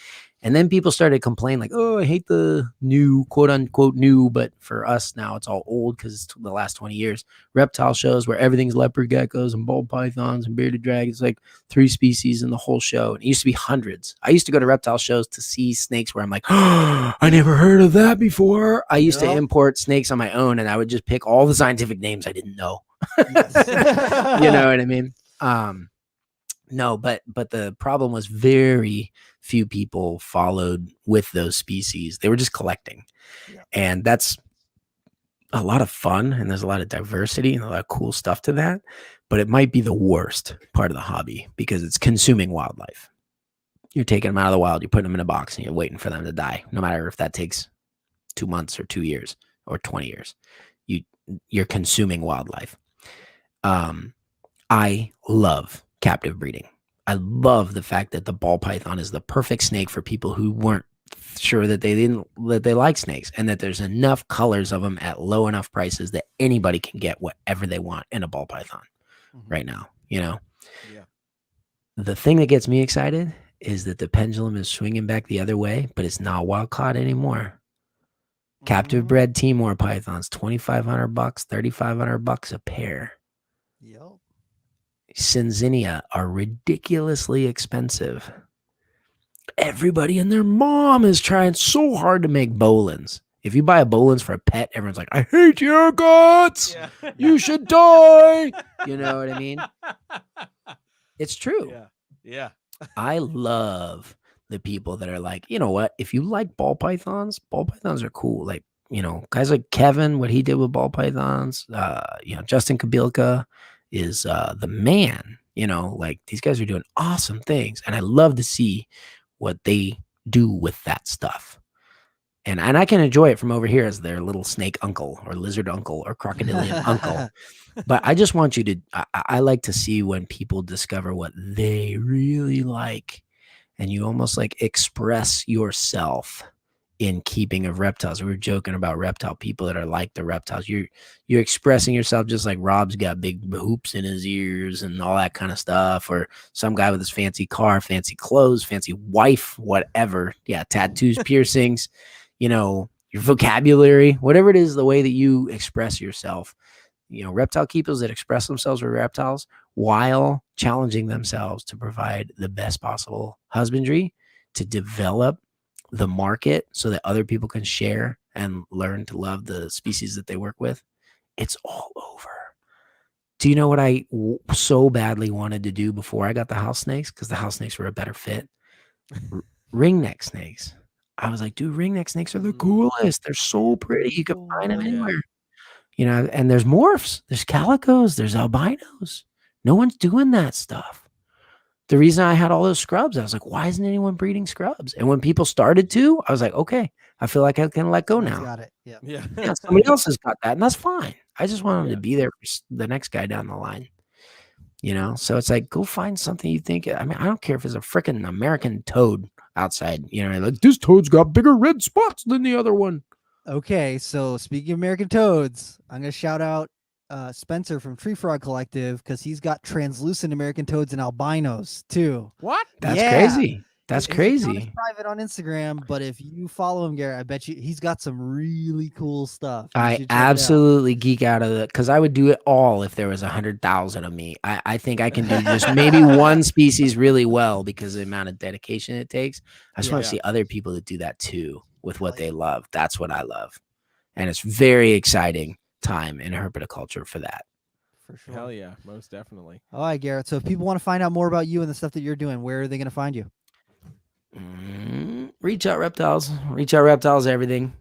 C: And then people started complaining like, oh, I hate the new, quote unquote, new. But for us now, it's all old because it's the last 20 years. Reptile shows where everything's leopard geckos and ball pythons and bearded dragons, like 3 species in the whole show. And it used to be hundreds. I used to go to reptile shows to see snakes where I'm like, oh, I never heard of that before. I used to import snakes on my own, and I would just pick all the scientific names I didn't know. You know what I mean? No, but the problem was very few people followed with those species. They were just collecting. Yeah. And that's a lot of fun, and there's a lot of diversity and a lot of cool stuff to that. But it might be the worst part of the hobby because it's consuming wildlife. You're taking them out of the wild, you're putting them in a box, and you're waiting for them to die, no matter if that takes 2 months or 2 years or 20 years. You're consuming wildlife. I love captive breeding. I love the fact that the ball python is the perfect snake for people who weren't sure that they like snakes, and that there's enough colors of them at low enough prices that anybody can get whatever they want in a ball python right now, you know?
A: Yeah.
C: The thing that gets me excited is that the pendulum is swinging back the other way, but it's not wild caught anymore. Captive bred Timor pythons, $2,500, $3,500 a pair.
B: Yep.
C: Synzinia are ridiculously expensive. Everybody and their mom is trying so hard to make bolins. If you buy a bolins for a pet, everyone's like, I hate your guts. Yeah. You should die. You know what I mean? It's true.
A: Yeah.
C: I love the people that are like, you know what? If you like ball pythons are cool. Like, you know, guys like Kevin, what he did with ball pythons, you know, Justin Kabilka is the man, you know, like these guys are doing awesome things. And I love to see what they do with that stuff. And I can enjoy it from over here as their little snake uncle or lizard uncle or crocodilian uncle. But I just want you to, I like to see when people discover what they really like, and you almost like express yourself in keeping of reptiles. We were joking about reptile people that are like the reptiles. You're expressing yourself just like Rob's got big hoops in his ears and all that kind of stuff, or some guy with his fancy car, fancy clothes, fancy wife, whatever. Yeah, tattoos, piercings, your vocabulary, whatever it is, the way that you express yourself. Reptile keepers that express themselves with reptiles while challenging themselves to provide the best possible husbandry, to develop the market so that other people can share and learn to love the species that they work with. It's all over. Do you know what I so badly wanted to do before I got the house snakes? Because the house snakes were a better fit. Ringneck snakes. I was like, dude, ringneck snakes are the coolest. They're so pretty. You can find them anywhere. And there's morphs, there's calicos, there's albinos. No one's doing that stuff. The reason I had all those scrubs, I was like, why isn't anyone breeding scrubs? And when people started to, I was like, okay, I feel like I can let go now.
B: Got it. Yeah.
C: Somebody else has got that, and that's fine. I just want them to be there for the next guy down the line. So it's like, go find something you think. I mean, I don't care if it's a freaking American toad outside. Like, this toad's got bigger red spots than the other one.
B: Okay, so speaking of American toads, I'm gonna shout out Spencer from Tree Frog Collective because he's got translucent American toads and albinos too.
A: What?
C: That's crazy. That's
B: His
C: crazy.
B: account is private on Instagram, but if you follow him, Garrett, I bet you he's got some really cool stuff.
C: I absolutely geek out of it because I would do it all if there was 100,000 of me. I think I can do just maybe one species really well because of the amount of dedication it takes. I just want to see other people that do that too with what they love. That's what I love. And it's very exciting time in herpetoculture for that.
B: For sure.
A: Hell yeah, most definitely.
B: All right, Garrett. So if people want to find out more about you and the stuff that you're doing, where are they going to find you?
C: Reach out reptiles, everything.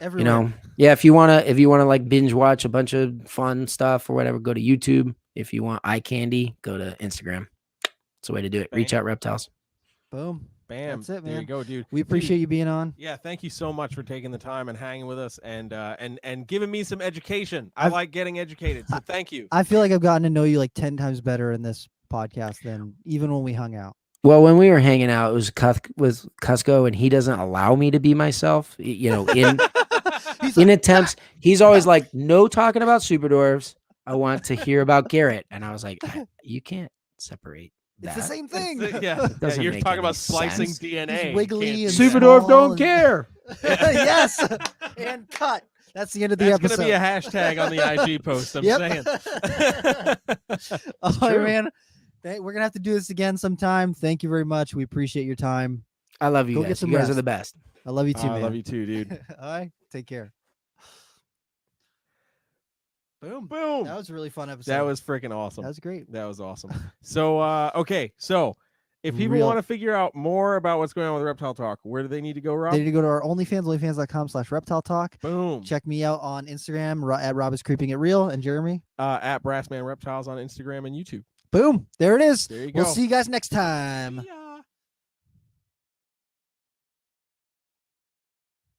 B: Everywhere.
C: If you want to like binge watch a bunch of fun stuff or whatever, go to YouTube. If you want eye candy, go to Instagram. It's the way to do it. Reach out reptiles.
B: Boom.
A: Bam.
B: That's it, man.
A: There you go, dude.
B: We appreciate you being on.
A: Yeah, thank you so much for taking the time and hanging with us and giving me some education. I like getting educated, so thank you.
B: I feel like I've gotten to know you like 10 times better in this podcast than even when we hung out.
C: Well, when we were hanging out, it was with Cusco, and he doesn't allow me to be myself. In attempts, he's always like, "No talking about Super Dwarves. I want to hear about Garrett." And I was like, "You can't separate that.
B: It's the same thing."
A: You're talking about splicing DNA.
B: He's wiggly and
C: Super Dwarf don't care.
B: Yes, and cut. That's the end of the episode.
A: That's going to be a hashtag on the IG post. I'm saying.
B: All right, man. We're going to have to do this again sometime. Thank you very much. We appreciate your time.
C: I love you
B: Go
C: guys.
B: get some
C: You guys
B: rest.
C: are the best.
B: I love you too, man.
A: I love you too, dude.
B: All right. Take care. Boom.
A: Boom.
B: That was a really fun episode.
A: That was freaking awesome.
B: That was great.
A: That was awesome. So, okay. So if people want to figure out more about what's going on with Reptile Talk, where do they need to go, Rob?
B: They need to go to our OnlyFans, onlyfans.com/Reptile Talk.
A: Boom.
B: Check me out on Instagram at Rob is Creeping It Real, and Jeremy
A: at Brassman Reptiles on Instagram and YouTube.
B: Boom. There it is.
A: There you go.
B: We'll see you guys next time.
A: Yeah.